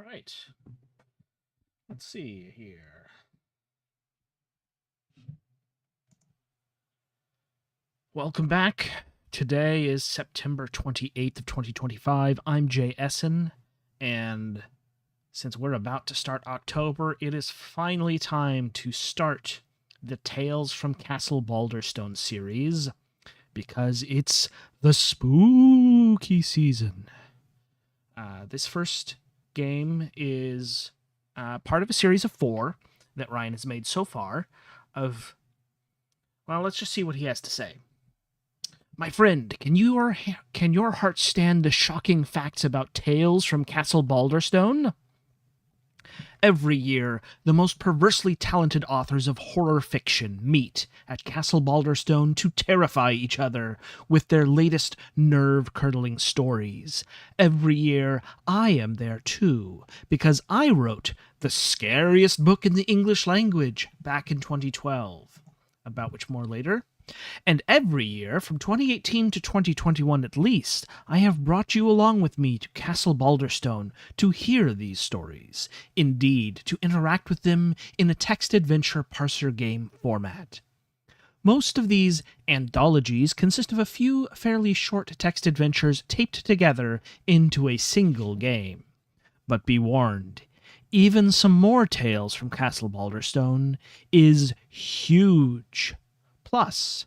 All right. Let's see here. Welcome back. Today is September 28th of 2025. I'm Jay Essen, and since we're about to start October, it is finally time to start the Tales from Castle Balderstone series because it's the spooky season. This first game is part of a series of 4 that Ryan has made so far of, well, let's just see what he has to say. My friend, can your heart stand the shocking facts about Tales from Castle Balderstone? Every year, the most perversely talented authors of horror fiction meet at Castle Balderstone to terrify each other with their latest nerve-curdling stories. Every year, I am there too, because I wrote the scariest book in the English language back in 2012, about which more later. And every year, from 2018 to 2021 at least, I have brought you along with me to Castle Balderstone to hear these stories, indeed, to interact with them in a text-adventure parser game format. Most of these anthologies consist of a few fairly short text adventures taped together into a single game. But be warned, even some more Tales from Castle Balderstone is huge. Plus,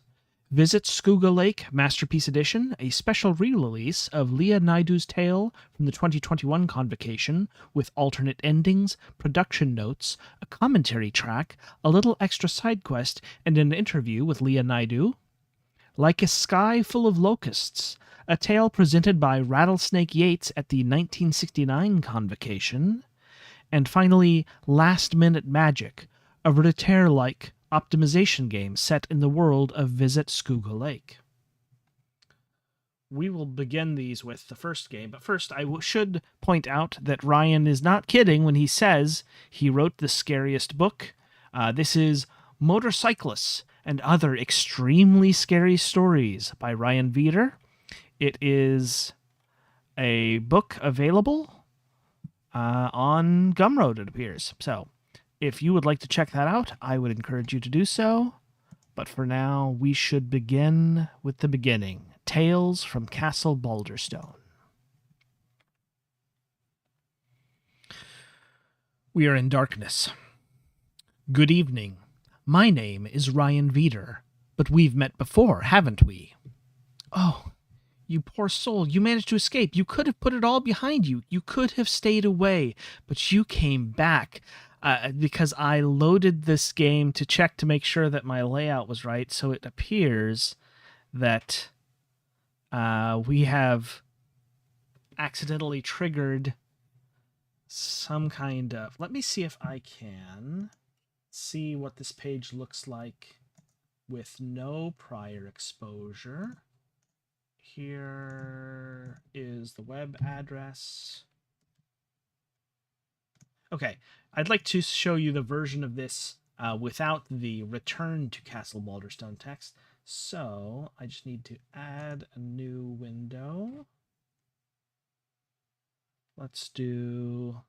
visit Skooga Lake Masterpiece Edition, a special re-release of Leah Naidu's tale from the 2021 convocation, with alternate endings, production notes, a commentary track, a little extra side quest, and an interview with Leah Naidu. Like a Sky Full of Locusts, a tale presented by Rattlesnake Yates at the 1969 convocation. And finally, Last Minute Magic, a Redater-like optimization game set in the world of Visit Skooga Lake. We will begin these with the first game, but first I should point out that Ryan is not kidding when he says he wrote the scariest book. This is Motorcyclists and Other Extremely Scary Stories by Ryan Veeder. It is a book available on Gumroad, it appears. So, if you would like to check that out, I would encourage you to do so. But for now, we should begin with the beginning. Tales from Castle Balderstone. We are in darkness. Good evening. My name is Ryan Veeder, but we've met before, haven't we? Oh, you poor soul, you managed to escape. You could have put it all behind you. You could have stayed away, but you came back. Because I loaded this game to check to make sure that my layout was right, so it appears that we have accidentally triggered some kind of... Let me see if I can see what this page looks like with no prior exposure. Here is the web address. Okay, I'd like to show you the version of this without the return to Castle Balderstone text. So I just need to add a new window. Let's do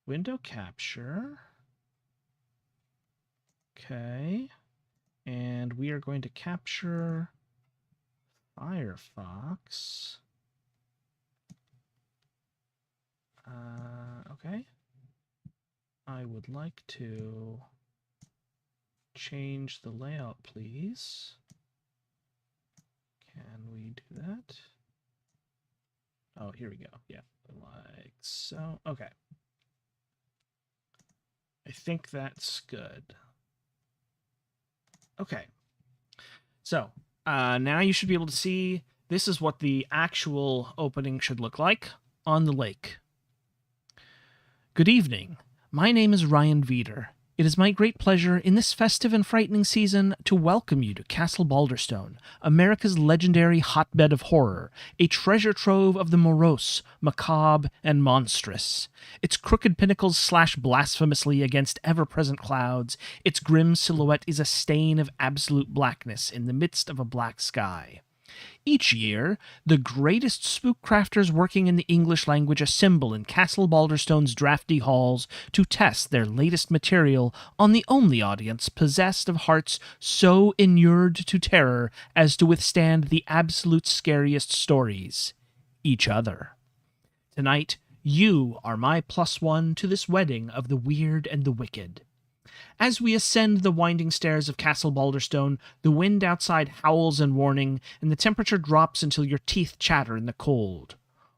window capture. Okay, and we are going to capture Firefox. Okay. I would like to change the layout, please. Can we do that? Oh, here we go. Yeah, like so. Okay. I think that's good. Okay. So, now you should be able to see this is what the actual opening should look like on the lake. Good evening. My name is Ryan Veeder. It is my great pleasure in this festive and frightening season to welcome you to Castle Balderstone, America's legendary hotbed of horror, a treasure trove of the morose, macabre, and monstrous. Its crooked pinnacles slash blasphemously against ever-present clouds, its grim silhouette is a stain of absolute blackness in the midst of a black sky. Each year, the greatest spook crafters working in the English language assemble in Castle Balderstone's drafty halls to test their latest material on the only audience possessed of hearts so inured to terror as to withstand the absolute scariest stories, each other. Tonight, you are my +1 to this wedding of the weird and the wicked. As we ascend the winding stairs of Castle Balderstone, the wind outside howls in warning, and the temperature drops until your teeth chatter in the cold.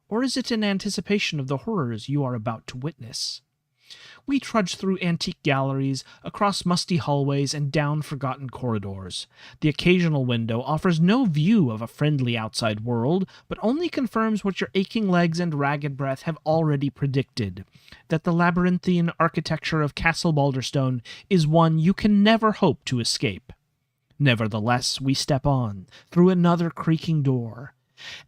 Or is it in anticipation of the horrors you are about to witness? We trudge through antique galleries, across musty hallways, and down forgotten corridors. The occasional window offers no view of a friendly outside world, but only confirms what your aching legs and ragged breath have already predicted, that the labyrinthine architecture of Castle Balderstone is one you can never hope to escape. Nevertheless, we step on, through another creaking door,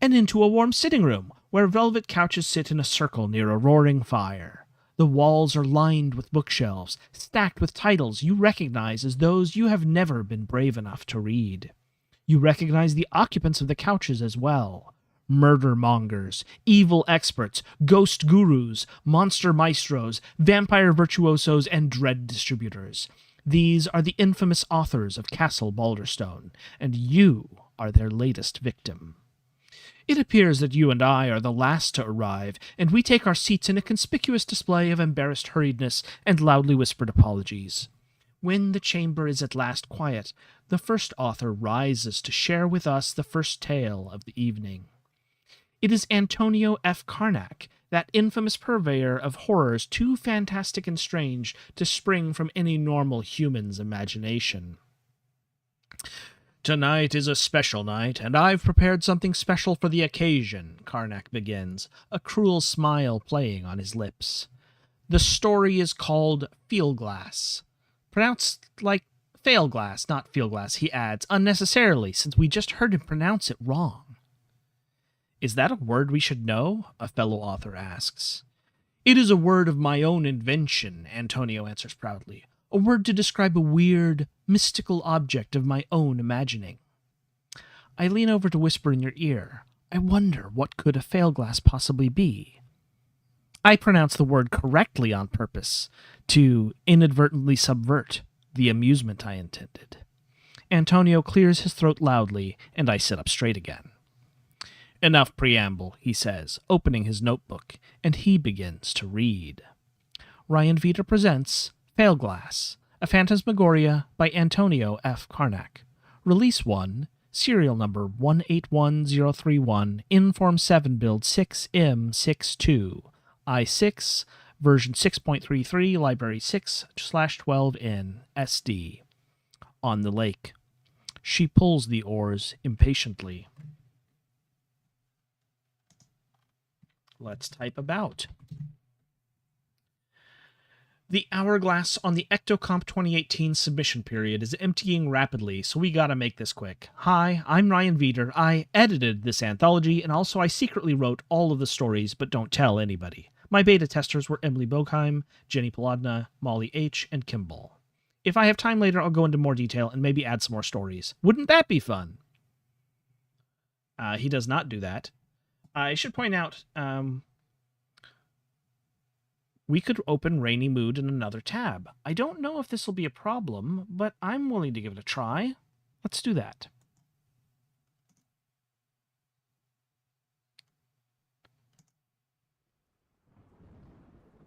and into a warm sitting room, where velvet couches sit in a circle near a roaring fire. The walls are lined with bookshelves, stacked with titles you recognize as those you have never been brave enough to read. You recognize the occupants of the couches as well. Murder mongers, evil experts, ghost gurus, monster maestros, vampire virtuosos, and dread distributors. These are the infamous authors of Castle Balderstone, and you are their latest victim. It appears that you and I are the last to arrive, and we take our seats in a conspicuous display of embarrassed hurriedness and loudly whispered apologies. When the chamber is at last quiet, the first author rises to share with us the first tale of the evening. It is Antonio F. Karnak, that infamous purveyor of horrors too fantastic and strange to spring from any normal human's imagination. "Tonight is a special night, and I've prepared something special for the occasion," Karnak begins, a cruel smile playing on his lips. The story is called Fieldglass. Pronounced like Failglass, not Fieldglass, he adds, unnecessarily, since we just heard him pronounce it wrong. "Is that a word we should know?" a fellow author asks. "It is a word of my own invention," Antonio answers proudly. "A word to describe a weird, mystical object of my own imagining." I lean over to whisper in your ear, "I wonder what could a failglass possibly be?" I pronounce the word correctly on purpose, to inadvertently subvert the amusement I intended. Antonio clears his throat loudly, and I sit up straight again. "Enough preamble," he says, opening his notebook, and he begins to read. Ryan Vita presents Failglass, a Phantasmagoria by Antonio F. Karnak. Release 1, serial number 181031, Inform 7 build 6M62, I6, version 6.33, library 6/12N, SD. On the lake. She pulls the oars impatiently. Let's type about. The hourglass on the Ectocomp 2018 submission period is emptying rapidly, so we gotta make this quick. Hi, I'm Ryan Veeder. I edited this anthology, and also I secretly wrote all of the stories, but don't tell anybody. My beta testers were Emily Bogheim, Jenny Polodna, Molly H., and Kimball. If I have time later, I'll go into more detail and maybe add some more stories. Wouldn't that be fun? He does not do that. I should point out, we could open Rainy Mood in another tab. I don't know if this will be a problem, but I'm willing to give it a try. Let's do that.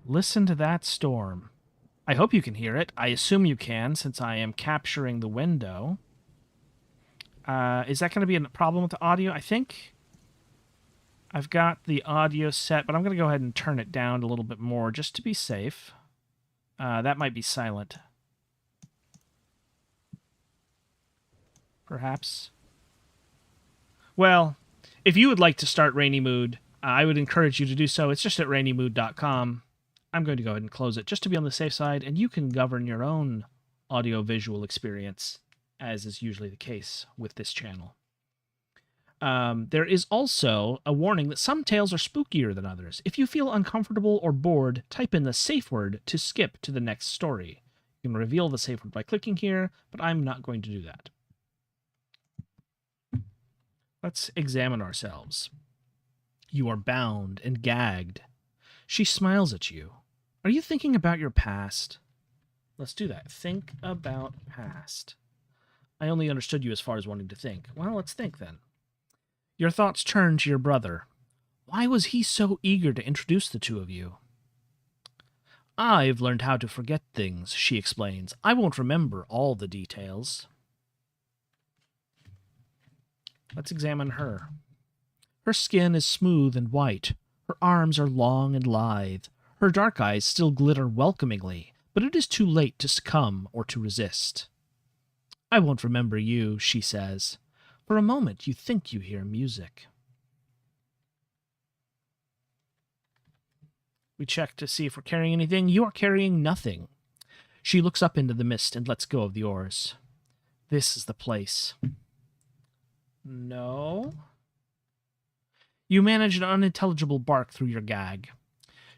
Listen to that storm. I hope you can hear it. I assume you can, since I am capturing the window. Is that going to be a problem with the audio? I think I've got the audio set, but I'm going to go ahead and turn it down a little bit more just to be safe. That might be silent. Perhaps. Well, if you would like to start Rainy Mood, I would encourage you to do so. It's just at rainymood.com. I'm going to go ahead and close it just to be on the safe side, and you can govern your own audio-visual experience, as is usually the case with this channel. There is also a warning that some tales are spookier than others. If you feel uncomfortable or bored, type in the safe word to skip to the next story. You can reveal the safe word by clicking here, but I'm not going to do that. Let's examine ourselves. You are bound and gagged. She smiles at you. Are you thinking about your past? Let's do that. Think about past. I only understood you as far as wanting to think. Well, let's think then. Your thoughts turn to your brother. Why was he so eager to introduce the two of you? I've learned how to forget things, she explains. I won't remember all the details. Let's examine her. Her skin is smooth and white. Her arms are long and lithe. Her dark eyes still glitter welcomingly, but it is too late to succumb or to resist. I won't remember you, she says. For a moment you think you hear music. We check to see if we're carrying anything. You are carrying nothing. She looks up into the mist and lets go of the oars. This is the place. No. You manage an unintelligible bark through your gag.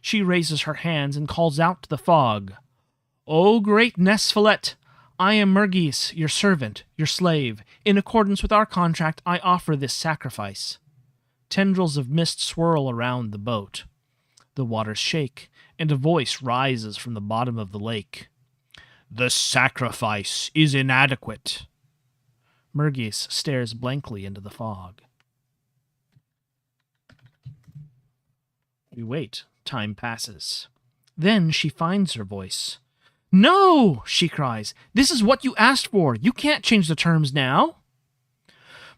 She raises her hands and calls out to the fog. O great Nesfilet, I am Mergis, your servant, your slave. In accordance with our contract, I offer this sacrifice. Tendrils of mist swirl around the boat. The waters shake, and a voice rises from the bottom of the lake. The sacrifice is inadequate. Mergis stares blankly into the fog. We wait. Time passes. Then she finds her voice. No, she cries. This is what you asked for. You can't change the terms now.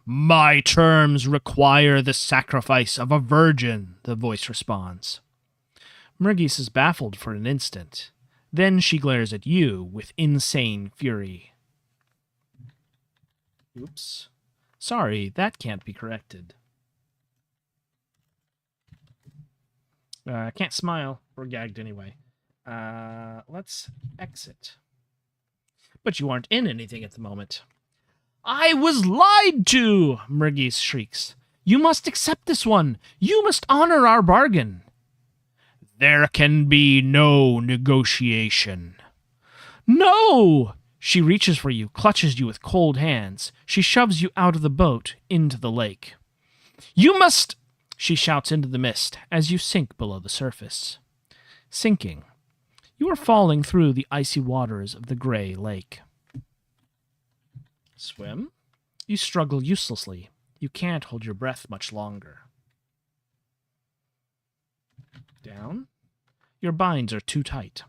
My terms require the sacrifice of a virgin, the voice responds. Mergis is baffled for an instant. Then she glares at you with insane fury. Oops. Sorry, that can't be corrected. I can't smile. We're gagged anyway. Let's exit. But you aren't in anything at the moment. I was lied to, Mergis shrieks. You must accept this one. You must honor our bargain. There can be no negotiation. No! She reaches for you, clutches you with cold hands. She shoves you out of the boat into the lake. You must... She shouts into the mist as you sink below the surface. Sinking. You are falling through the icy waters of the gray lake. Swim? You struggle uselessly. You can't hold your breath much longer. Down. Your binds are too tight.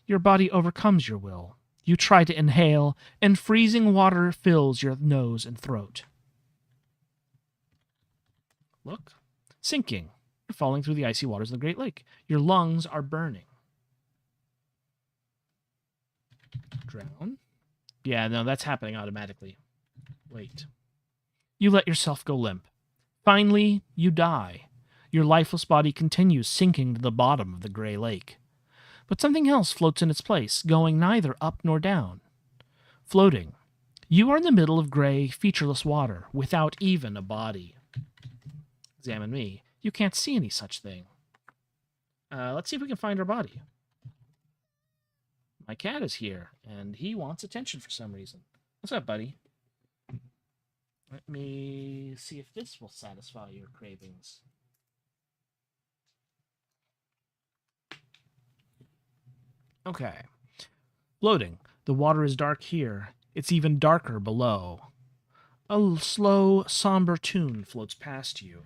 Your body overcomes your will. You try to inhale, and freezing water fills your nose and throat. Look. Sinking. You're falling through the icy waters of the Great Lake. Your lungs are burning. Drown. Yeah, no, that's happening automatically. Wait. You let yourself go limp. Finally, you die. Your lifeless body continues sinking to the bottom of the gray lake. But something else floats in its place, going neither up nor down. Floating. You are in the middle of gray, featureless water, without even a body. Examine me. You can't see any such thing. Let's see if we can find our body. My cat is here, and he wants attention for some reason. What's up, buddy? Let me see if this will satisfy your cravings. Okay. Floating. The water is dark here. It's even darker below. A slow, somber tune floats past you.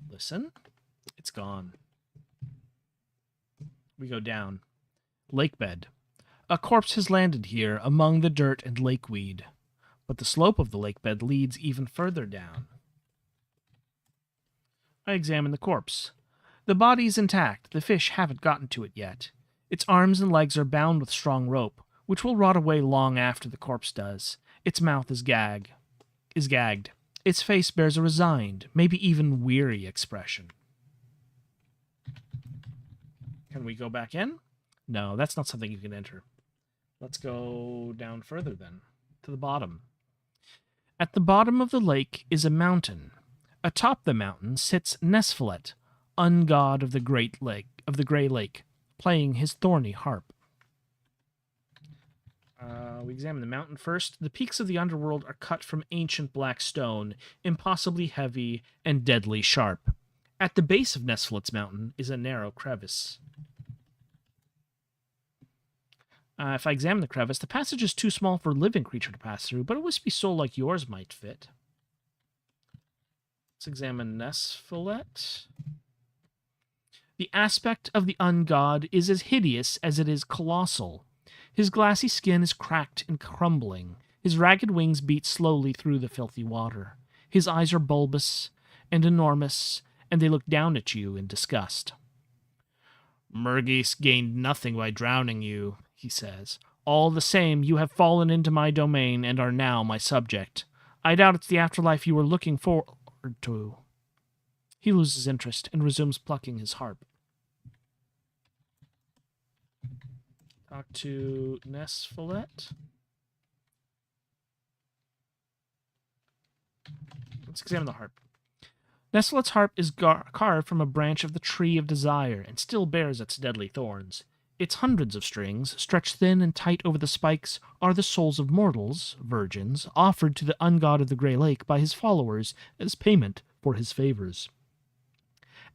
Listen. It's gone. We go down. Lake bed. A corpse has landed here among the dirt and lakeweed, but the slope of the lake bed leads even further down. I examine the corpse. The body's intact. The fish haven't gotten to it yet. Its arms and legs are bound with strong rope, which will rot away long after the corpse does. Its mouth is gagged. Its face bears a resigned, maybe even weary expression. Can we go back in? No, that's not something you can enter. Let's go down further then, to the bottom. At the bottom of the lake is a mountain. Atop the mountain sits Nesfilet, ungod of the gray lake, playing his thorny harp. We examine the mountain first. The peaks of the underworld are cut from ancient black stone, impossibly heavy and deadly sharp. At the base of Nesflit's mountain is a narrow crevice. If I examine the crevice, the passage is too small for a living creature to pass through, but a wispy soul like yours might fit. Let's examine Nesfilet. The aspect of the ungod is as hideous as it is colossal. His glassy skin is cracked and crumbling. His ragged wings beat slowly through the filthy water. His eyes are bulbous and enormous, and they look down at you in disgust. Murghis gained nothing by drowning you, he says. All the same, you have fallen into my domain and are now my subject. I doubt it's the afterlife you were looking forward to. He loses interest and resumes plucking his harp. Talk to Nesfilet. Let's examine the harp. Nesfilet's harp is carved from a branch of the Tree of Desire and still bears its deadly thorns. Its hundreds of strings, stretched thin and tight over the spikes, are the souls of mortals, virgins, offered to the ungod of the Grey Lake by his followers as payment for his favors.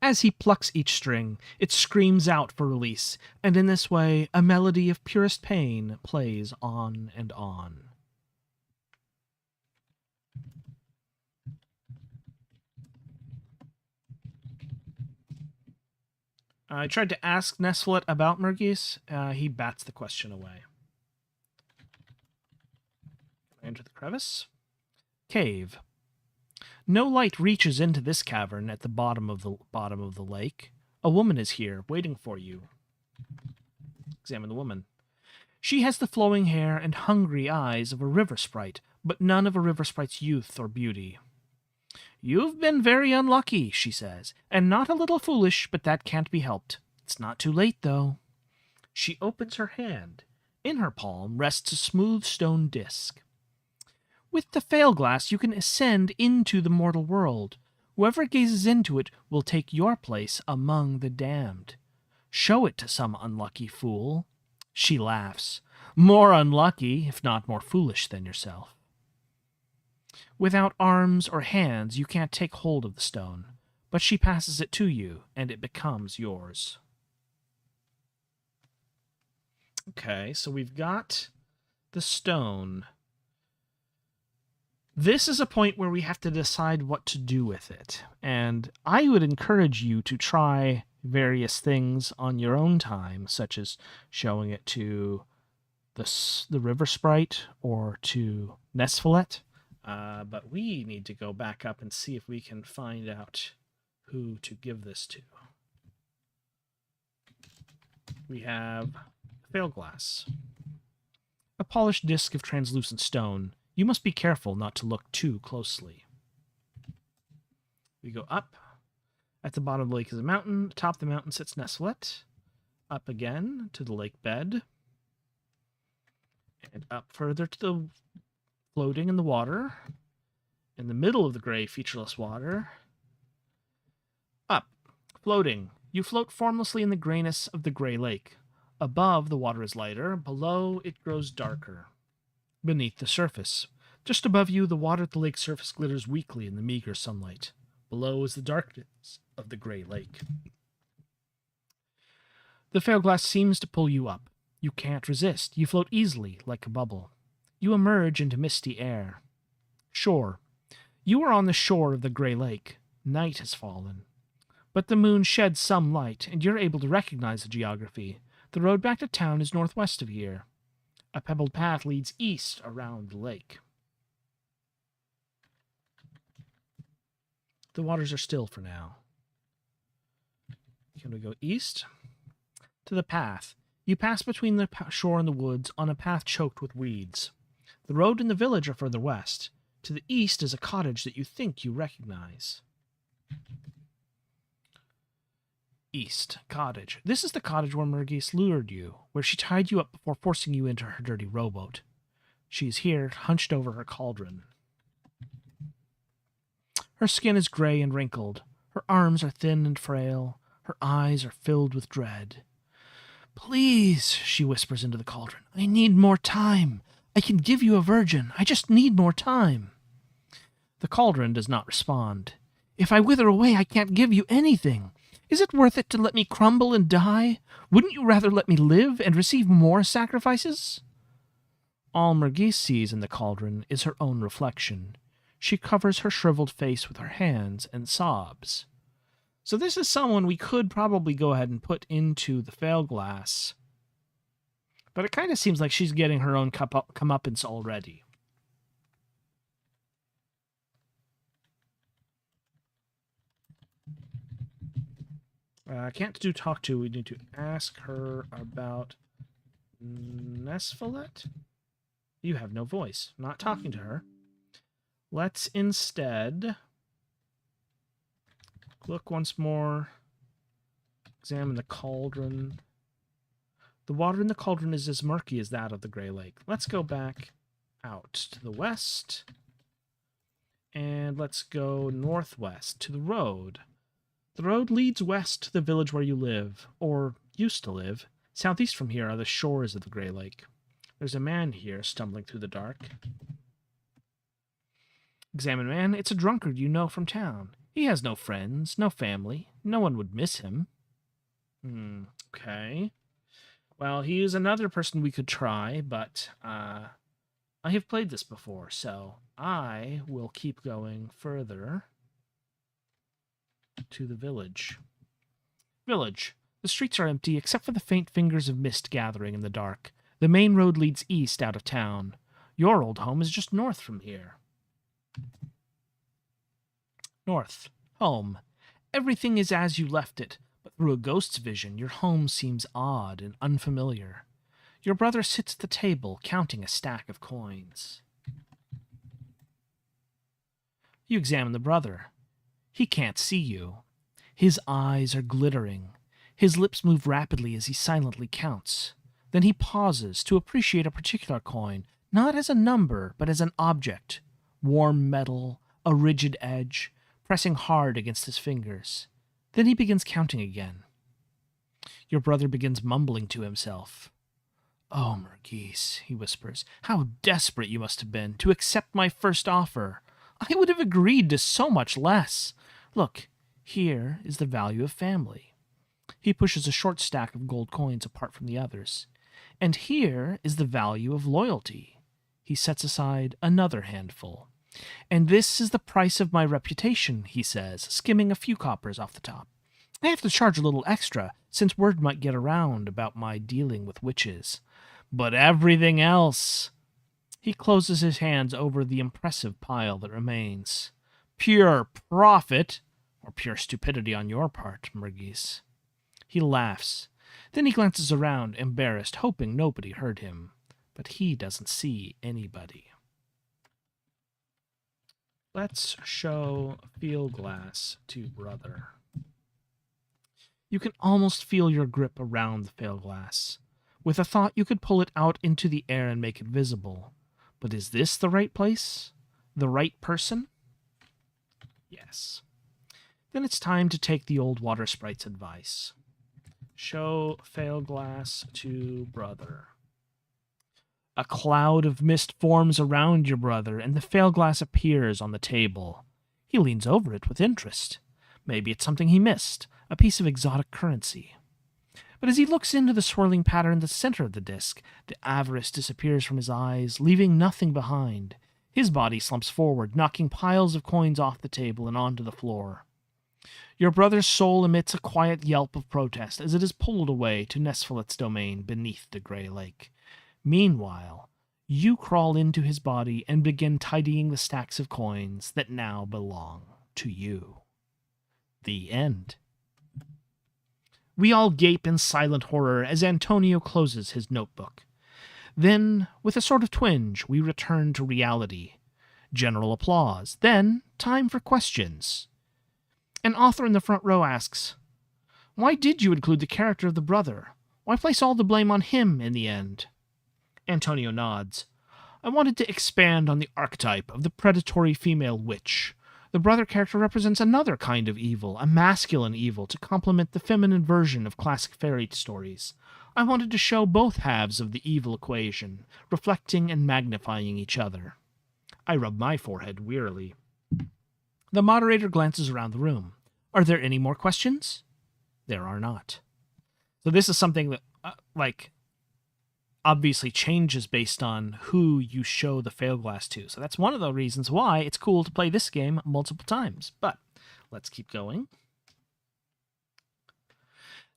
As he plucks each string, it screams out for release, and in this way a melody of purest pain plays on and on. I tried to ask Nesfilet about Murghis. He bats the question away. Enter the crevice. Cave. No light reaches into this cavern at the bottom of the lake. A woman is here, waiting for you. Examine the woman. She has the flowing hair and hungry eyes of a river sprite, but none of a river sprite's youth or beauty. You've been very unlucky, she says, and not a little foolish, but that can't be helped. It's not too late, though. She opens her hand. In her palm rests a smooth stone disc. With the fail glass, you can ascend into the mortal world. Whoever gazes into it will take your place among the damned. Show it to some unlucky fool. She laughs. More unlucky, if not more foolish than yourself. Without arms or hands, you can't take hold of the stone, but she passes it to you, and it becomes yours. Okay, so we've got the stone. This is a point where we have to decide what to do with it, and I would encourage you to try various things on your own time, such as showing it to the river sprite or to Nesfilet. But we need to go back up and see if we can find out who to give this to. We have fail glass. A polished disc of translucent stone. You must be careful not to look too closely. We go up. At the bottom of the lake is a mountain. Atop the mountain sits Nesfilet. Up again to the lake bed. And up further to the floating in the water. In the middle of the gray, featureless water. Up. Floating. You float formlessly in the grayness of the gray lake. Above, the water is lighter. Below, it grows darker. Beneath the surface. Just above you, the water at the lake's surface glitters weakly in the meager sunlight. Below is the darkness of the gray lake. The fail glass seems to pull you up. You can't resist. You float easily, like a bubble. You emerge into misty air. Shore. You are on the shore of the gray lake. Night has fallen. But the moon sheds some light, and you're able to recognize the geography. The road back to town is northwest of here. A pebbled path leads east around the lake. The waters are still for now. Can we go east? To the path. You pass between the shore and the woods on a path choked with weeds. The road and the village are further west. To the east is a cottage that you think you recognize. East. Cottage. This is the cottage where Murghis lured you, where she tied you up before forcing you into her dirty rowboat. She is here, hunched over her cauldron. Her skin is gray and wrinkled. Her arms are thin and frail. Her eyes are filled with dread. Please, she whispers into the cauldron, I need more time. I can give you a virgin. I just need more time. The cauldron does not respond. If I wither away, I can't give you anything. Is it worth it to let me crumble and die? Wouldn't you rather let me live and receive more sacrifices? All Mergis sees in the cauldron is her own reflection. She covers her shriveled face with her hands and sobs. So this is someone we could probably go ahead and put into the fail glass. But it kind of seems like she's getting her own comeuppance already. Can't do talk to. We need to ask her about Nesfilet. You have no voice. I'm not talking to her. Let's instead look once more. Examine the cauldron. The water in the cauldron is as murky as that of the Grey Lake. Let's go back out to the west. And let's go northwest to the road. The road leads west to the village where you live, or used to live. Southeast from here are the shores of the Grey Lake. There's a man here stumbling through the dark. Examine man, it's a drunkard you know from town. He has no friends, no family. No one would miss him. Okay. Well, he is another person we could try, but I have played this before, so I will keep going further to the village. Village. The streets are empty except for the faint fingers of mist gathering in the dark. The main road leads east out of town. Your old home is just north from here. North. Home. Everything is as you left it, but through a ghost's vision, your home seems odd and unfamiliar. Your brother sits at the table, counting a stack of coins. You examine the brother. He can't see you. His eyes are glittering. His lips move rapidly as he silently counts. Then he pauses to appreciate a particular coin, not as a number, but as an object. Warm metal, a rigid edge, pressing hard against his fingers. Then he begins counting again. Your brother begins mumbling to himself. "Oh, Mergis," he whispers, "how desperate you must have been to accept my first offer. I would have agreed to so much less. Look, here is the value of family." He pushes a short stack of gold coins apart from the others. "And here is the value of loyalty." He sets aside another handful. "And this is the price of my reputation," he says, skimming a few coppers off the top. "I have to charge a little extra, since word might get around about my dealing with witches. But everything else..." He closes his hands over the impressive pile that remains. "Pure profit, or pure stupidity on your part, Mergis." He laughs. Then he glances around, embarrassed, hoping nobody heard him. But he doesn't see anybody. Let's show field glass to brother. You can almost feel your grip around the field glass. With a thought, you could pull it out into the air and make it visible. But is this the right place? The right person? Yes. Then it's time to take the old water sprite's advice. Show fail glass to brother. A cloud of mist forms around your brother, and the fail glass appears on the table. He leans over it with interest. Maybe it's something he missed, a piece of exotic currency. But as he looks into the swirling pattern in the center of the disc, the avarice disappears from his eyes, leaving nothing behind. His body slumps forward, knocking piles of coins off the table and onto the floor. Your brother's soul emits a quiet yelp of protest as it is pulled away to Nesfilet's domain beneath the Grey Lake. Meanwhile, you crawl into his body and begin tidying the stacks of coins that now belong to you. The end. We all gape in silent horror as Antonio closes his notebook. Then, with a sort of twinge, we return to reality. General applause. Then, time for questions. An author in the front row asks, "Why did you include the character of the brother? Why place all the blame on him in the end?" Antonio nods. "I wanted to expand on the archetype of the predatory female witch. The brother character represents another kind of evil, a masculine evil, to complement the feminine version of classic fairy stories. I wanted to show both halves of the evil equation, reflecting and magnifying each other. I rub my forehead wearily. The moderator glances around the room. Are there any more questions? There are not. So this is something that, obviously changes based on who you show the fail glass to. So that's one of the reasons why it's cool to play this game multiple times. But let's keep going.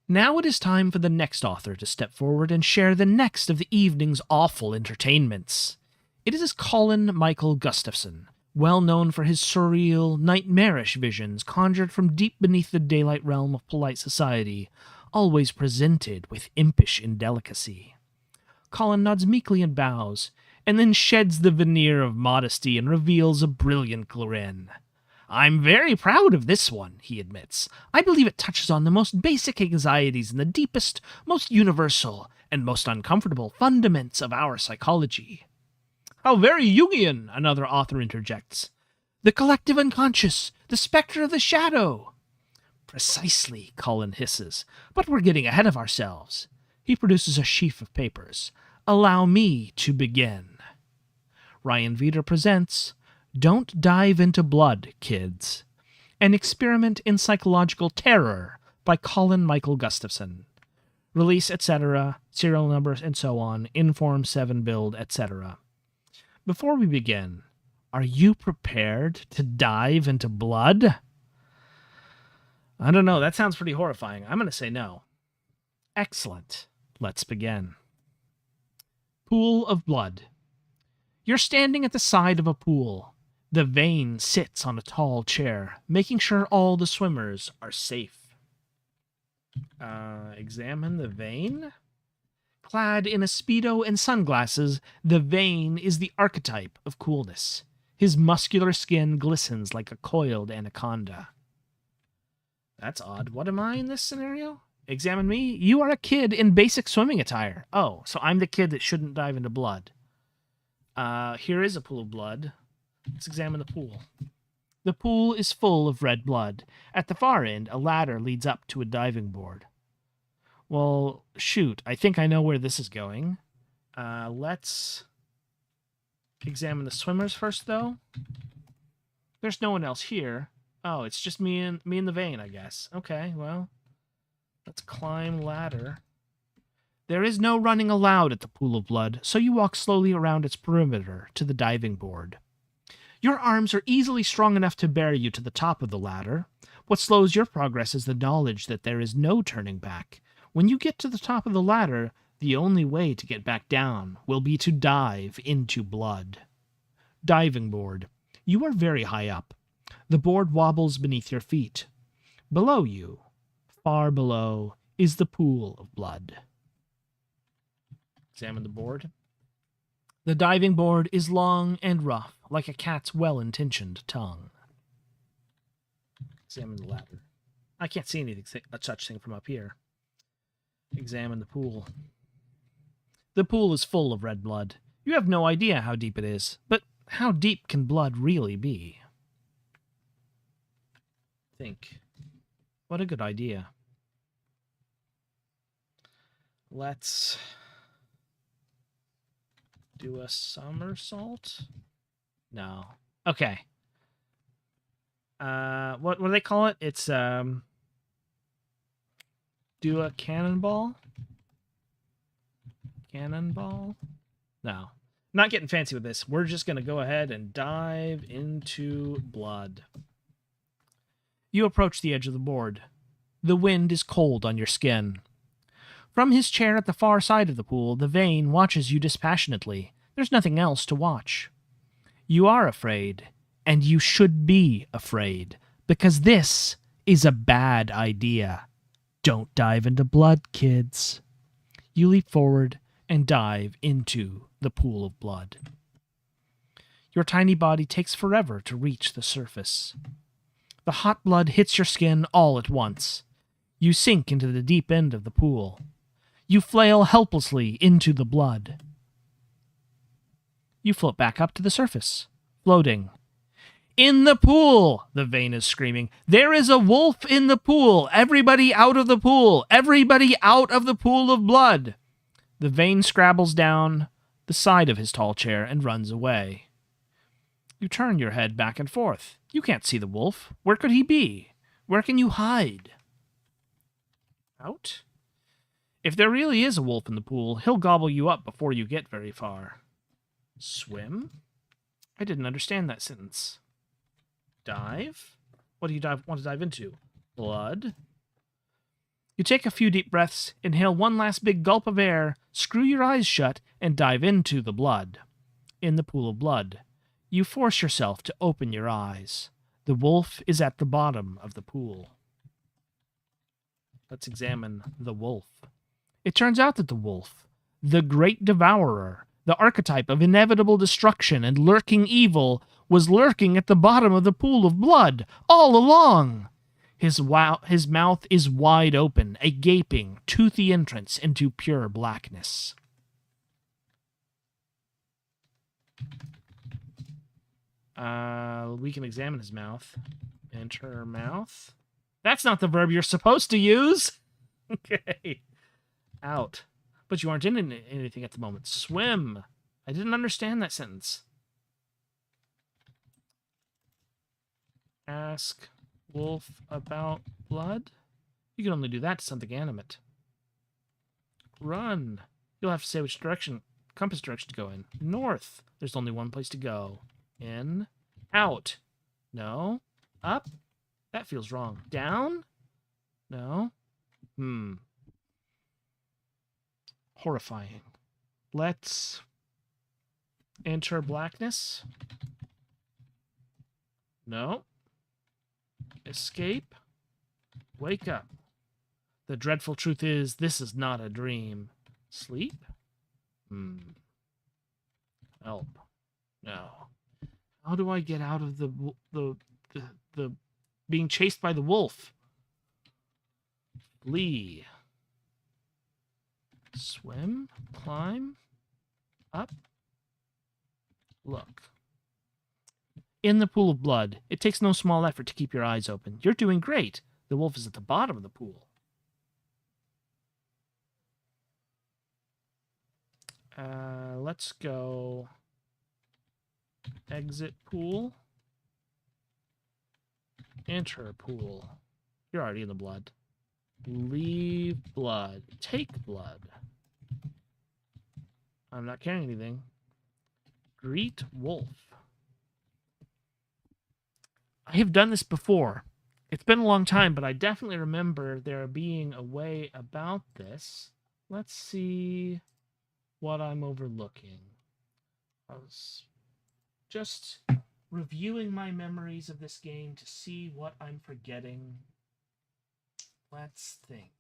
Now it is time for the next author to step forward and share the next of the evening's awful entertainments. It is Colin Michael Gustafson, well known for his surreal, nightmarish visions conjured from deep beneath the daylight realm of polite society, always presented with impish indelicacy. Colin nods meekly and bows, and then sheds the veneer of modesty and reveals a brilliant grin. I'm very proud of this one, he admits. I believe it touches on the most basic anxieties and the deepest, most universal, and most uncomfortable fundaments of our psychology. How very Jungian, another author interjects. The collective unconscious, the spectre of the shadow. Precisely, Colin hisses, but we're getting ahead of ourselves. He produces a sheaf of papers. Allow me to begin. Ryan Veeder presents Don't Dive into Blood, Kids, an experiment in psychological terror by Colin Michael Gustafson. Release, etc., serial numbers, and so on, Inform 7 build, etc. Before we begin, are you prepared to dive into blood? I don't know, that sounds pretty horrifying. I'm going to say no. Excellent. Let's begin. Pool of blood. You're standing at the side of a pool. The vein sits on a tall chair, making sure all the swimmers are safe. Examine the vein. Clad in a Speedo and sunglasses, the vein is the archetype of coolness. His muscular skin glistens like a coiled anaconda. That's odd. What am I in this scenario? Examine me. You are a kid in basic swimming attire. Oh, so I'm the kid that shouldn't dive into blood. Here is a pool of blood. Let's examine the pool. The pool is full of red blood. At the far end, a ladder leads up to a diving board. Well, shoot. I think I know where this is going. Let's examine the swimmers first, though. There's no one else here. Oh, it's just me and the vein, I guess. Okay, well, let's climb ladder. There is no running allowed at the pool of blood, so you walk slowly around its perimeter to the diving board. Your arms are easily strong enough to bear you to the top of the ladder. What slows your progress is the knowledge that there is no turning back. When you get to the top of the ladder, the only way to get back down will be to dive into blood. Diving board. You are very high up. The board wobbles beneath your feet. Below you, far below, is the pool of blood. Examine the board. The diving board is long and rough, like a cat's well-intentioned tongue. Examine the ladder. I can't see anything such thing from up here. Examine the pool. The pool is full of red blood. You have no idea how deep it is, but how deep can blood really be? Think. What a good idea. Let's do a somersault? No. Okay. What do they call it? It's do a cannonball? Cannonball? No. Not getting fancy with this. We're just going to go ahead and dive into blood. You approach the edge of the board. The wind is cold on your skin. From his chair at the far side of the pool, the vein watches you dispassionately. There's nothing else to watch. You are afraid, and you should be afraid, because this is a bad idea. Don't dive into blood, kids. You leap forward and dive into the pool of blood. Your tiny body takes forever to reach the surface. The hot blood hits your skin all at once. You sink into the deep end of the pool. You flail helplessly into the blood. You float back up to the surface, floating. In the pool, the vein is screaming. There is a wolf in the pool. Everybody out of the pool. Everybody out of the pool of blood. The vein scrabbles down the side of his tall chair and runs away. You turn your head back and forth. You can't see the wolf. Where could he be? Where can you hide? Out? If there really is a wolf in the pool, he'll gobble you up before you get very far. Swim? I didn't understand that sentence. Dive? What do you want to dive into? Blood? You take a few deep breaths, inhale one last big gulp of air, screw your eyes shut, and dive into the blood. In the pool of blood, you force yourself to open your eyes. The wolf is at the bottom of the pool. Let's examine the wolf. It turns out that the wolf, the great devourer, the archetype of inevitable destruction and lurking evil, was lurking at the bottom of the pool of blood all along. His mouth is wide open, a gaping, toothy entrance into pure blackness. We can examine his mouth. Enter mouth. That's not the verb you're supposed to use. Okay. Out. But you aren't in anything at the moment. Swim. I didn't understand that sentence. Ask wolf about blood? You can only do that to something animate. Run. You'll have to say which direction, compass direction to go in. North. There's only one place to go. In. Out. No. Up. That feels wrong. Down? No. Horrifying. Let's enter blackness. No. Escape. Wake up. The dreadful truth is, this is not a dream. Sleep? Help. No. How do I get out of the being chased by the wolf? Flee. Swim. Climb. Up. Look. In the pool of blood, it takes no small effort to keep your eyes open. You're doing great. The wolf is at the bottom of the pool. Let's go exit pool. Enter pool. You're already in the blood. Leave blood. Take blood. I'm not carrying anything. Greet wolf. I have done this before. It's been a long time, but I definitely remember there being a way about this. Let's see what I'm overlooking. I was just reviewing my memories of this game to see what I'm forgetting. Let's think.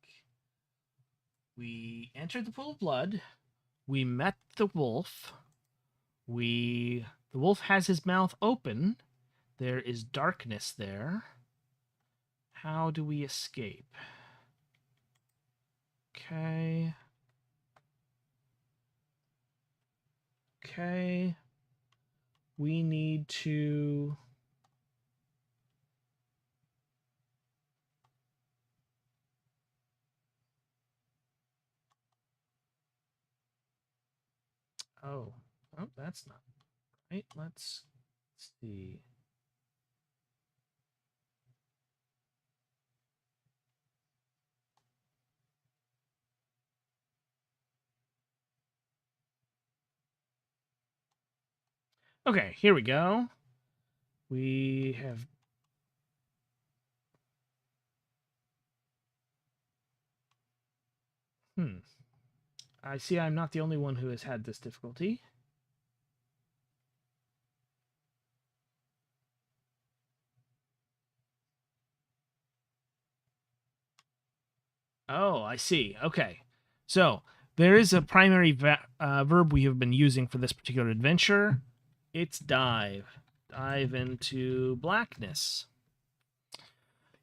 We entered the pool of blood. We met the wolf. The wolf has his mouth open. There is darkness there. How do we escape? Okay. Okay. We need to... Oh, that's not right. Let's see. Okay, here we go. We have... I see I'm not the only one who has had this difficulty. Oh, I see. Okay. So, there is a primary verb we have been using for this particular adventure. It's dive. Dive into blackness.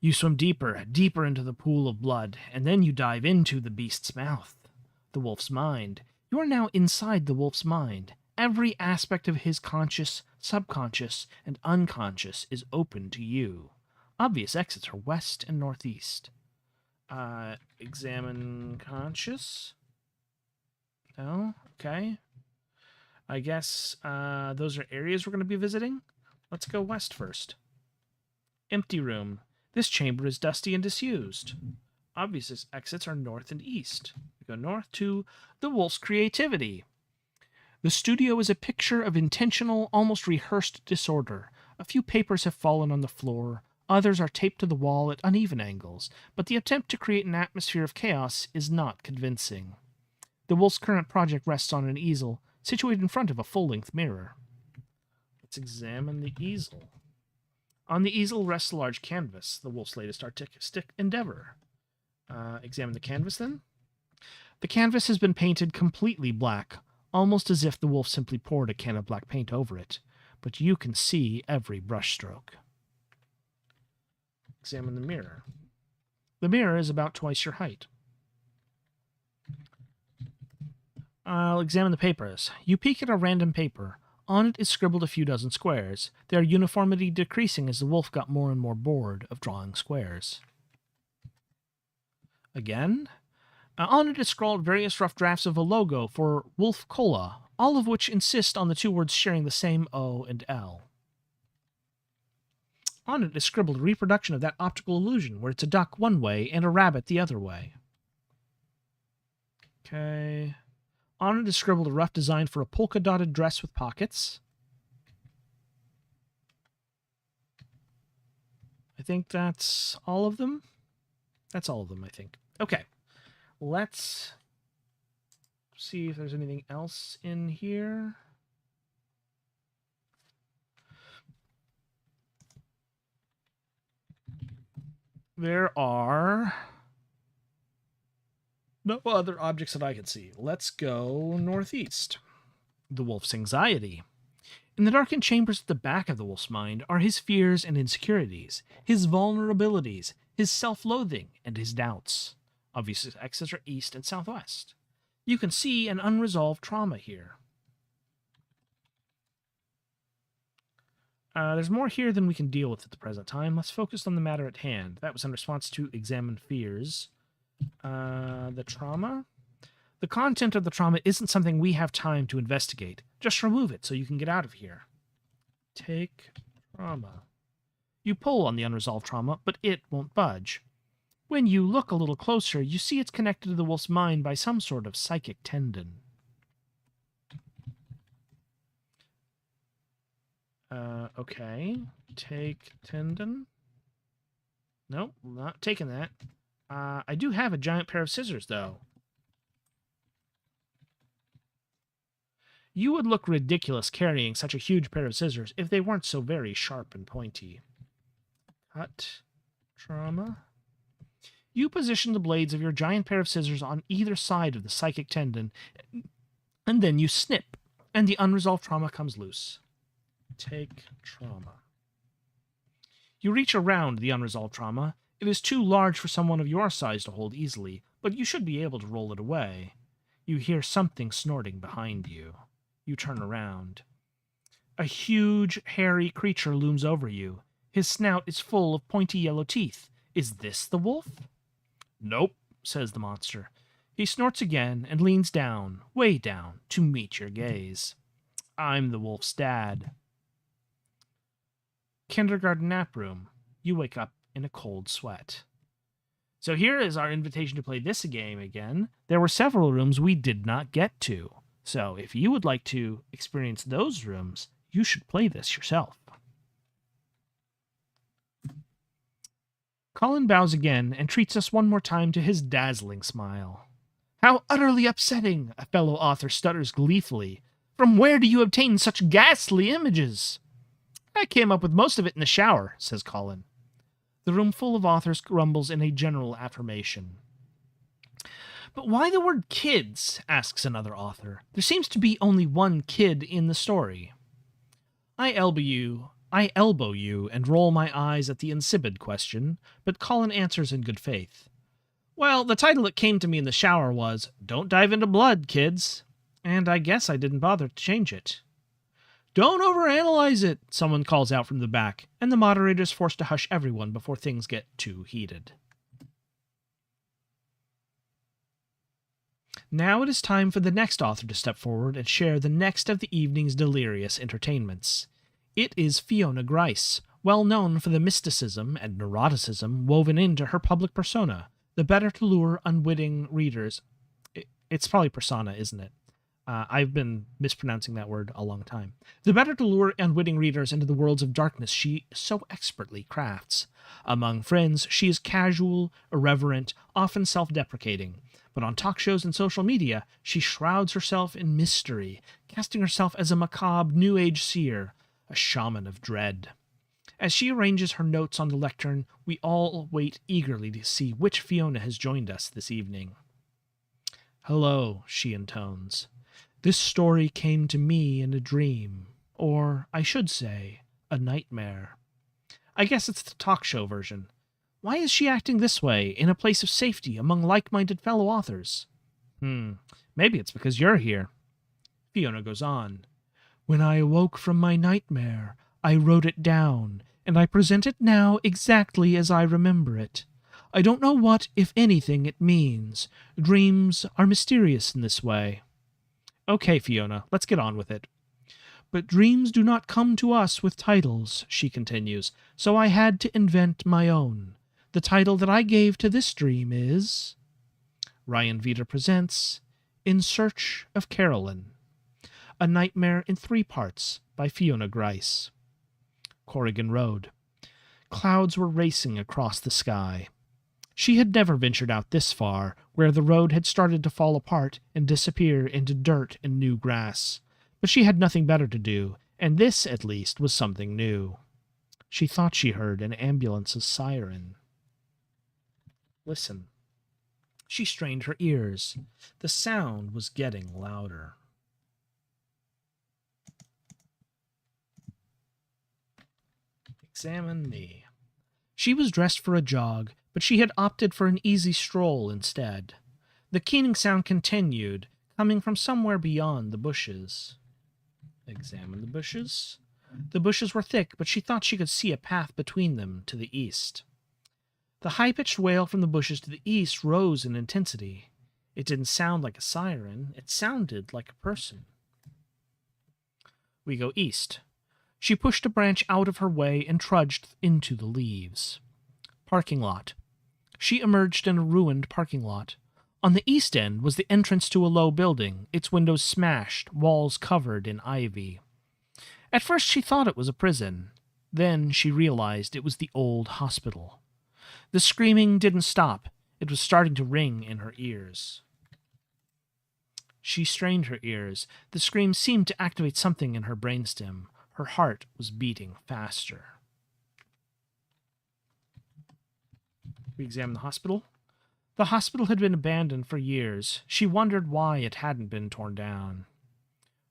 You swim deeper, deeper into the pool of blood, and then you dive into the beast's mouth, the wolf's mind. You are now inside the wolf's mind, Every aspect of his conscious, subconscious, and unconscious is open to you. Obvious exits are west and northeast. Examine conscious. No? Okay. I guess those are areas we're going to be visiting. Let's go west first. Empty room. This chamber is dusty and disused. Obvious exits are north and east. We go north to the wolf's creativity. The studio is a picture of intentional, almost rehearsed disorder. A few papers have fallen on the floor. Others are taped to the wall at uneven angles, but the attempt to create an atmosphere of chaos is not convincing. The wolf's current project rests on an easel, situated in front of a full-length mirror. Let's examine the easel. On the easel rests a large canvas, the wolf's latest artistic endeavor. Examine the canvas, then. The canvas has been painted completely black, almost as if the wolf simply poured a can of black paint over it, but you can see every brushstroke. Examine the mirror. The mirror is about twice your height. I'll examine the papers. You peek at a random paper. On it is scribbled a few dozen squares, their uniformity decreasing as the wolf got more and more bored of drawing squares. Again. On it is scrawled various rough drafts of a logo for Wolf Cola, all of which insist on the two words sharing the same O and L. On it is scribbled a reproduction of that optical illusion where it's a duck one way and a rabbit the other way. Okay. On it is scribbled a rough design for a polka-dotted dress with pockets. I think that's all of them. That's all of them, I think. Okay. Let's see if there's anything else in here. There are no other objects that I can see. Let's go northeast. The wolf's anxiety. In the darkened chambers at the back of the wolf's mind are his fears and insecurities, his vulnerabilities, his self-loathing, and his doubts. Obvious exits are east and southwest. You can see an unresolved trauma here. There's more here than we can deal with at the present time. Let's focus on the matter at hand. That was in response to examine fears. The trauma? The content of the trauma isn't something we have time to investigate. Just remove it so you can get out of here. Take trauma. You pull on the unresolved trauma, but it won't budge. When you look a little closer, you see it's connected to the wolf's mind by some sort of psychic tendon. Okay. Take tendon. Nope, not taking that. I do have a giant pair of scissors, though. You would look ridiculous carrying such a huge pair of scissors if they weren't so very sharp and pointy. Cut. Trauma. You position the blades of your giant pair of scissors on either side of the psychic tendon, and then you snip, and the unresolved trauma comes loose. Take trauma. You reach around the unresolved trauma. It is too large for someone of your size to hold easily, but you should be able to roll it away. You hear something snorting behind you. You turn around. A huge, hairy creature looms over you. His snout is full of pointy yellow teeth. Is this the wolf? Nope, says the monster. He snorts again and leans down, way down, to meet your gaze. I'm the wolf's dad. Kindergarten nap room. You wake up in a cold sweat. So here is our invitation to play this game again. There were several rooms we did not get to. So if you would like to experience those rooms, you should play this yourself. Colin bows again and treats us one more time to his dazzling smile. How utterly upsetting, a fellow author stutters gleefully. From where do you obtain such ghastly images? I came up with most of it in the shower, says Colin. The room full of authors grumbles in a general affirmation. But why the word kids? Asks another author. There seems to be only one kid in the story. I elbow you and roll my eyes at the insipid question, but Colin answers in good faith. Well, the title that came to me in the shower was, Don't Dive into Blood, Kids. And I guess I didn't bother to change it. Don't overanalyze it, someone calls out from the back, and the moderator is forced to hush everyone before things get too heated. Now it is time for the next author to step forward and share the next of the evening's delirious entertainments. It is Fiona Gryce, well known for the mysticism and neuroticism woven into her public persona, the better to lure unwitting readers. It's probably persona, isn't it? I've been mispronouncing that word a long time. The better to lure unwitting readers into the worlds of darkness she so expertly crafts. Among friends, she is casual, irreverent, often self-deprecating. But on talk shows and social media, she shrouds herself in mystery, casting herself as a macabre New Age seer, a shaman of dread. As she arranges her notes on the lectern, we all wait eagerly to see which Fiona has joined us this evening. "Hello," she intones. "This story came to me in a dream, or, I should say, a nightmare." I guess it's the talk show version. Why is she acting this way, in a place of safety among like-minded fellow authors? Maybe it's because you're here. Fiona goes on. "When I awoke from my nightmare, I wrote it down, and I present it now exactly as I remember it. I don't know what, if anything, it means. Dreams are mysterious in this way." Okay, Fiona, let's get on with it. "But dreams do not come to us with titles," she continues, "so I had to invent my own. The title that I gave to this dream is..." Ryan Vita presents In Search of Carolyn, A Nightmare in 3 Parts by Fiona Gryce. Corrigan Road. Clouds were racing across the sky. She had never ventured out this far, where the road had started to fall apart and disappear into dirt and new grass. But she had nothing better to do, and this, at least, was something new. She thought she heard an ambulance's siren. Listen. She strained her ears. The sound was getting louder. Examine me. She was dressed for a jog, but she had opted for an easy stroll instead. The keening sound continued, coming from somewhere beyond the bushes. Examine the bushes. The bushes were thick, but she thought she could see a path between them to the east. The high-pitched wail from the bushes to the east rose in intensity. It didn't sound like a siren. It sounded like a person. We go east. She pushed a branch out of her way and trudged into the leaves. Parking lot. She emerged in a ruined parking lot. On the east end was the entrance to a low building, its windows smashed, walls covered in ivy. At first she thought it was a prison. Then she realized it was the old hospital. The screaming didn't stop. It was starting to ring in her ears. She strained her ears. The scream seemed to activate something in her brainstem. Her heart was beating faster. We examined the hospital. The hospital had been abandoned for years. She wondered why it hadn't been torn down.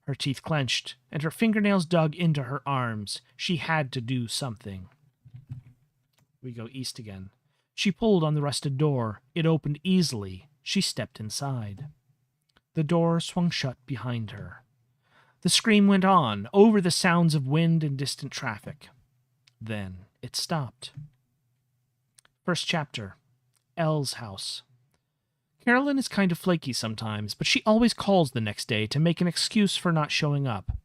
Her teeth clenched, and her fingernails dug into her arms. She had to do something. We go east again. She pulled on the rusted door. It opened easily. She stepped inside. The door swung shut behind her. The scream went on, over the sounds of wind and distant traffic. Then it stopped. First chapter. Elle's house. Carolyn is kind of flaky sometimes, but she always calls the next day to make an excuse for not showing up.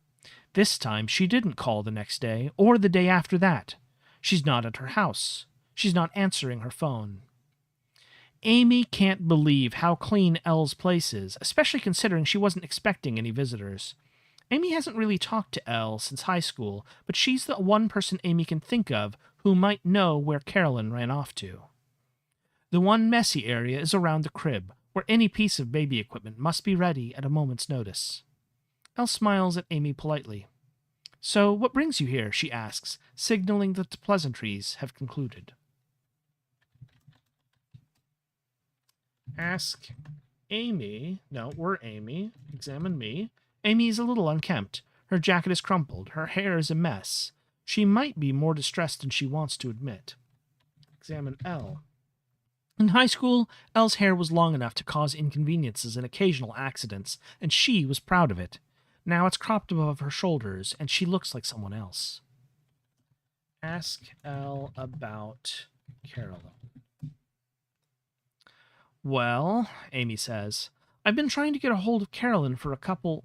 This time she didn't call the next day, or the day after that. She's not at her house. She's not answering her phone. Amy can't believe how clean Elle's place is, especially considering she wasn't expecting any visitors. Amy hasn't really talked to Elle since high school, but she's the one person Amy can think of who might know where Carolyn ran off to. The one messy area is around the crib, where any piece of baby equipment must be ready at a moment's notice. Elle smiles at Amy politely. "So, what brings you here?" she asks, signaling that the pleasantries have concluded. Ask Amy. No, we're Amy. Examine me. Amy is a little unkempt. Her jacket is crumpled. Her hair is a mess. She might be more distressed than she wants to admit. Examine Elle. In high school, Elle's hair was long enough to cause inconveniences and occasional accidents, and she was proud of it. Now it's cropped above her shoulders, and she looks like someone else. Ask Elle about Carolyn. Well, Amy says, I've been trying to get a hold of Carolyn for a couple.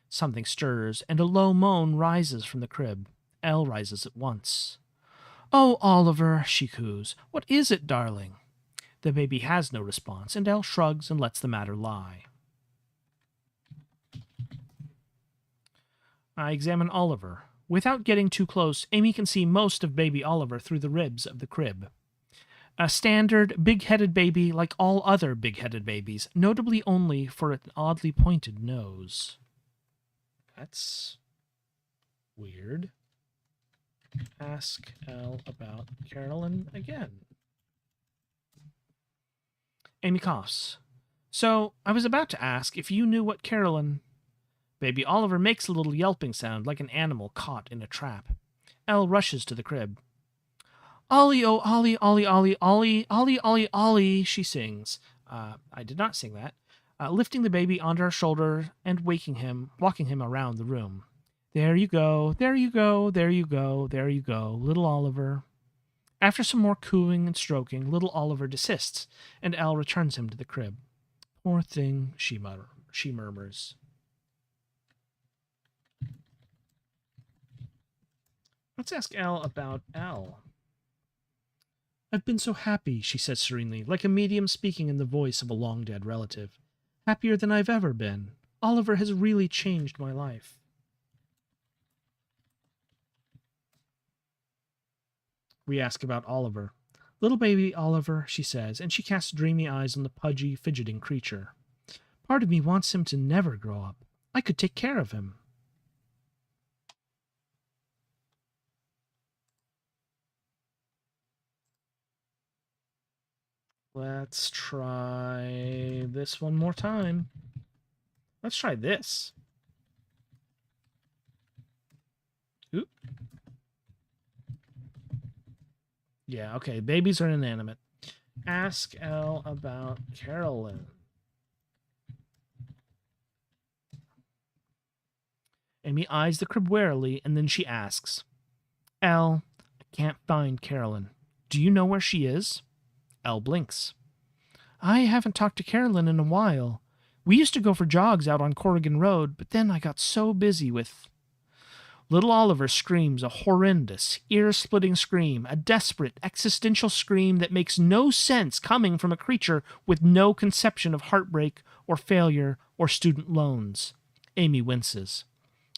Something stirs, and a low moan rises from the crib. Elle rises at once. Oh, Oliver, she coos. What is it, darling? The baby has no response, and Elle shrugs and lets the matter lie. I examine Oliver. Without getting too close, Amy can see most of baby Oliver through the ribs of the crib. A standard, big-headed baby like all other big-headed babies, notably only for an oddly pointed nose. That's weird. Ask Elle about Carolyn again. Amy coughs. So, I was about to ask if you knew what Carolyn... Baby Oliver makes a little yelping sound like an animal caught in a trap. Elle rushes to the crib. Ollie, oh, Ollie, Ollie, Ollie, Ollie, Ollie, Ollie, Ollie, she sings. I did not sing that. Lifting the baby onto her shoulder and walking him around the room. There you go, there you go, there you go, there you go, little Oliver. After some more cooing and stroking, little Oliver desists, and Elle returns him to the crib. Poor thing, she murmurs. Let's ask Elle about Elle. I've been so happy, she says serenely, like a medium speaking in the voice of a long-dead relative. Happier than I've ever been. Oliver has really changed my life. We ask about Oliver. Little baby Oliver, she says, and she casts dreamy eyes on the pudgy, fidgeting creature. Part of me wants him to never grow up. I could take care of him. Let's try this one more time. Let's try this. Oop. Yeah, okay. Babies are inanimate. Ask Elle about Carolyn. Amy eyes the crib warily, and then she asks, Elle, I can't find Carolyn. Do you know where she is? Elle blinks. I haven't talked to Carolyn in a while. We used to go for jogs out on Corrigan Road, but then I got so busy with... Little Oliver screams a horrendous, ear-splitting scream, a desperate, existential scream that makes no sense coming from a creature with no conception of heartbreak or failure or student loans. Amy winces.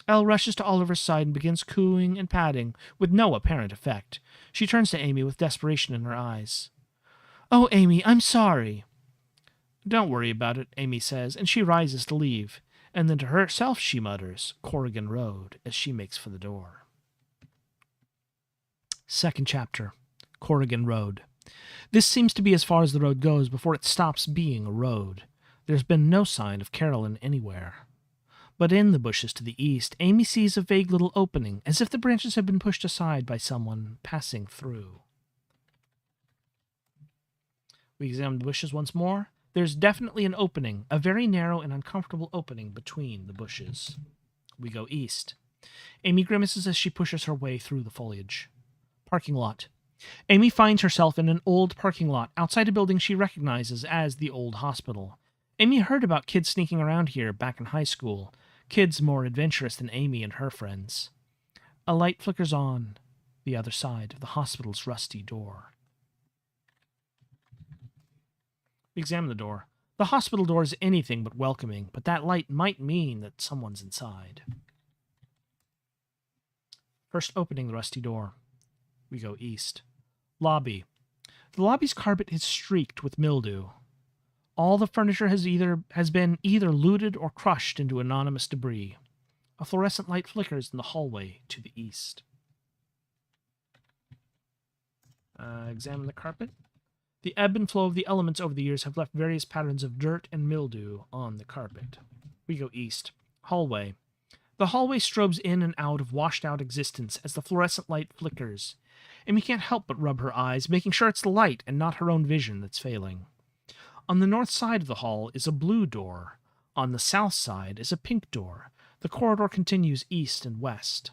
Elle rushes to Oliver's side and begins cooing and patting, with no apparent effect. She turns to Amy with desperation in her eyes. Oh, Amy, I'm sorry. Don't worry about it, Amy says, and she rises to leave. And then to herself she mutters, Corrigan Road, as she makes for the door. Second chapter, Corrigan Road. This seems to be as far as the road goes before it stops being a road. There's been no sign of Carolyn anywhere. But in the bushes to the east, Amy sees a vague little opening, as if the branches have been pushed aside by someone passing through. We examine the bushes once more. There's definitely an opening, a very narrow and uncomfortable opening between the bushes. We go east. Amy grimaces as she pushes her way through the foliage. Parking lot. Amy finds herself in an old parking lot outside a building she recognizes as the old hospital. Amy heard about kids sneaking around here back in high school, kids more adventurous than Amy and her friends. A light flickers on the other side of the hospital's rusty door. We examine the door. The hospital door is anything but welcoming, but that light might mean that someone's inside. First opening the rusty door. We go east. Lobby. The lobby's carpet is streaked with mildew. All the furniture has been either looted or crushed into anonymous debris. A fluorescent light flickers in the hallway to the east. Examine the carpet. The ebb and flow of the elements over the years have left various patterns of dirt and mildew on the carpet. We go east. Hallway. The hallway strobes in and out of washed-out existence as the fluorescent light flickers. Amy can't help but rub her eyes, making sure it's the light and not her own vision that's failing. On the north side of the hall is a blue door. On the south side is a pink door. The corridor continues east and west.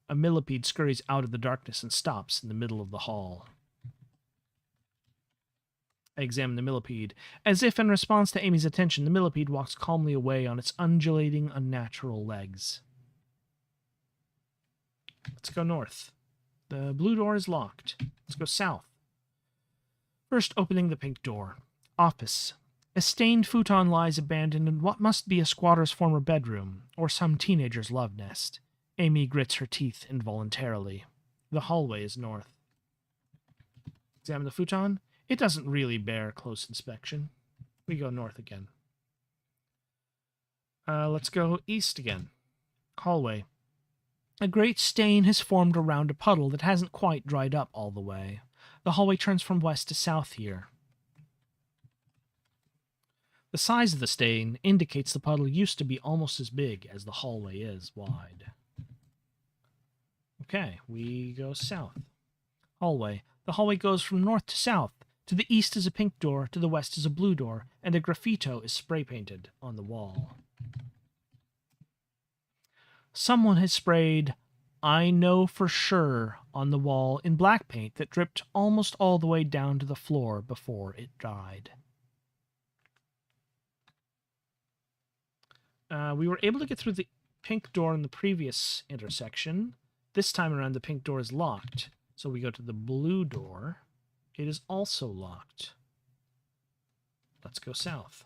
A millipede scurries out of the darkness and stops in the middle of the hall. I examine the millipede. As if in response to Amy's attention, the millipede walks calmly away on its undulating, unnatural legs. Let's go north. The blue door is locked. Let's go south. First, opening the pink door. Office. A stained futon lies abandoned in what must be a squatter's former bedroom, or some teenager's love nest. Amy grits her teeth involuntarily. The hallway is north. Examine the futon. It doesn't really bear close inspection. We go north again. Let's go east again. Hallway. A great stain has formed around a puddle that hasn't quite dried up all the way. The hallway turns from west to south here. The size of the stain indicates the puddle used to be almost as big as the hallway is wide. Okay, we go south. Hallway. The hallway goes from north to south. To the east is a pink door, to the west is a blue door, and a graffito is spray-painted on the wall. Someone has sprayed "I know for sure" on the wall in black paint that dripped almost all the way down to the floor before it dried. We were able to get through the pink door in the previous intersection. This time around, the pink door is locked. So we go to the blue door. It is also locked. Let's go south.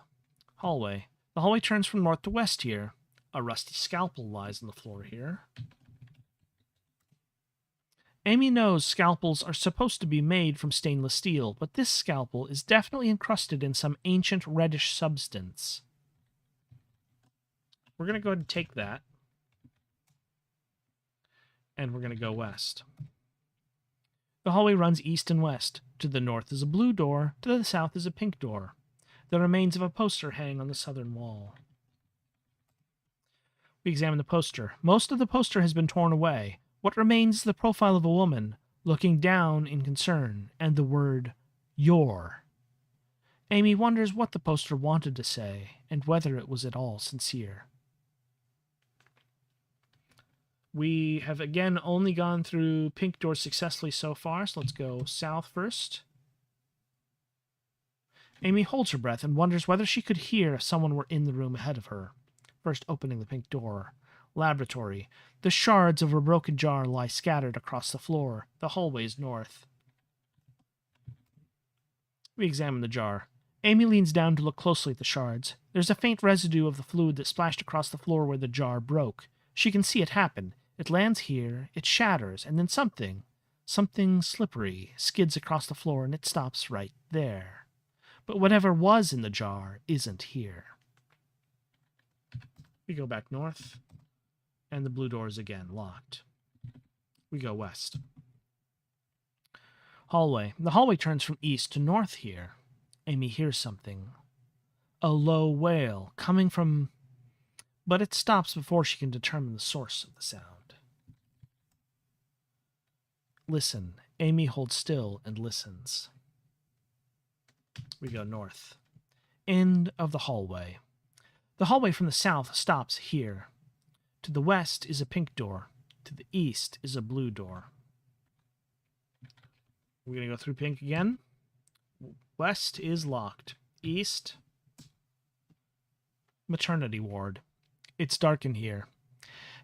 Hallway. The hallway turns from north to west here. A rusty scalpel lies on the floor here. Amy knows scalpels are supposed to be made from stainless steel, but this scalpel is definitely encrusted in some ancient reddish substance. We're going to go ahead and take that. And we're going to go west. The hallway runs east and west. To the north is a blue door, to the south is a pink door. The remains of a poster hang on the southern wall. We examine the poster. Most of the poster has been torn away. What remains is the profile of a woman, looking down in concern, and the word, "your." Amy wonders what the poster wanted to say, and whether it was at all sincere. We have again only gone through pink doors successfully so far, so let's go south first. Amy holds her breath and wonders whether she could hear if someone were in the room ahead of her. First opening the pink door. Laboratory. The shards of a broken jar lie scattered across the floor. The hallway is north. We examine the jar. Amy leans down to look closely at the shards. There's a faint residue of the fluid that splashed across the floor where the jar broke. She can see it happen. It lands here, it shatters, and then something slippery, skids across the floor, and it stops right there. But whatever was in the jar isn't here. We go back north, and the blue door is again locked. We go west. Hallway. The hallway turns from east to north here. Amy hears something. A low wail coming from... But it stops before she can determine the source of the sound. Listen. Amy holds still and listens. We go north. End of the hallway. The hallway from the south stops here. To the west is a pink door. To the east is a blue door. We're going to go through pink again. West is locked. East, maternity ward. It's dark in here.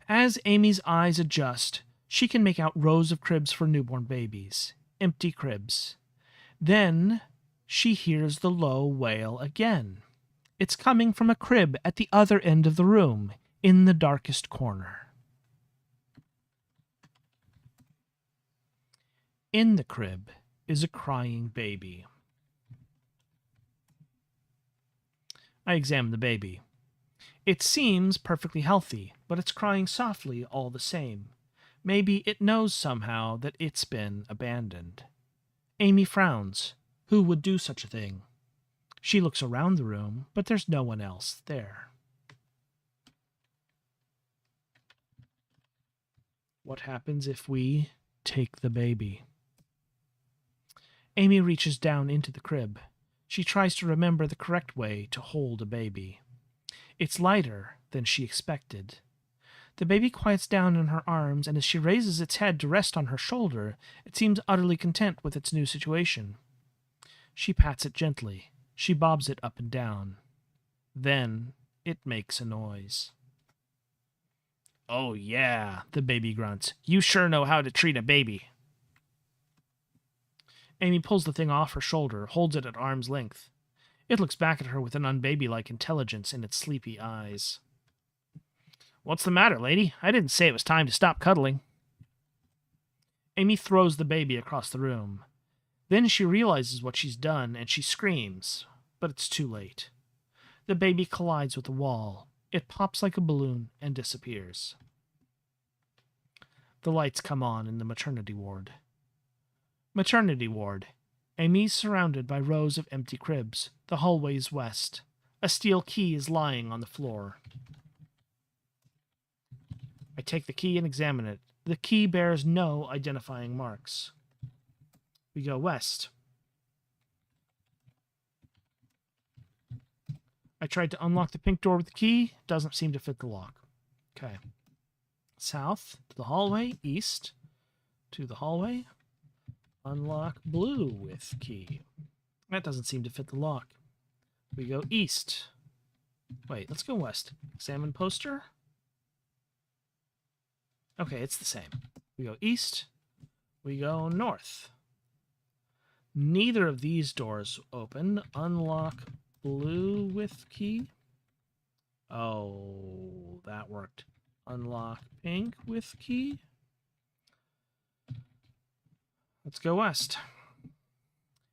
As Amy's eyes adjust, she can make out rows of cribs for newborn babies. Empty cribs. Then she hears the low wail again. It's coming from a crib at the other end of the room, in the darkest corner. In the crib is a crying baby. I examine the baby. It seems perfectly healthy, but it's crying softly all the same. Maybe it knows somehow that it's been abandoned. Amy frowns. Who would do such a thing? She looks around the room, but there's no one else there. What happens if we take the baby. Amy reaches down into the crib. She tries to remember the correct way to hold a baby. It's lighter than she expected. The baby quiets down in her arms, and as she raises its head to rest on her shoulder, it seems utterly content with its new situation. She pats it gently. She bobs it up and down. Then it makes a noise. "Oh yeah," the baby grunts. "You sure know how to treat a baby." Amy pulls the thing off her shoulder, holds it at arm's length. It looks back at her with an unbaby-like intelligence in its sleepy eyes. "What's the matter, lady? I didn't say it was time to stop cuddling." Amy throws the baby across the room. Then she realizes what she's done, and she screams, but it's too late. The baby collides with the wall. It pops like a balloon and disappears. The lights come on in the maternity ward. Maternity ward. Amy's surrounded by rows of empty cribs. The hallway's west. A steel key is lying on the floor. I take the key and examine it. The key bears no identifying marks. We go west. I tried to unlock the pink door with the key. Doesn't seem to fit the lock. Okay. South to the hallway. East to the hallway. Unlock blue with key. That doesn't seem to fit the lock. We go east. Wait, let's go west. Examine poster. Okay, it's the same. We go east. We go north. Neither of these doors open. Unlock blue with key. Oh, that worked. Unlock pink with key. Let's go west.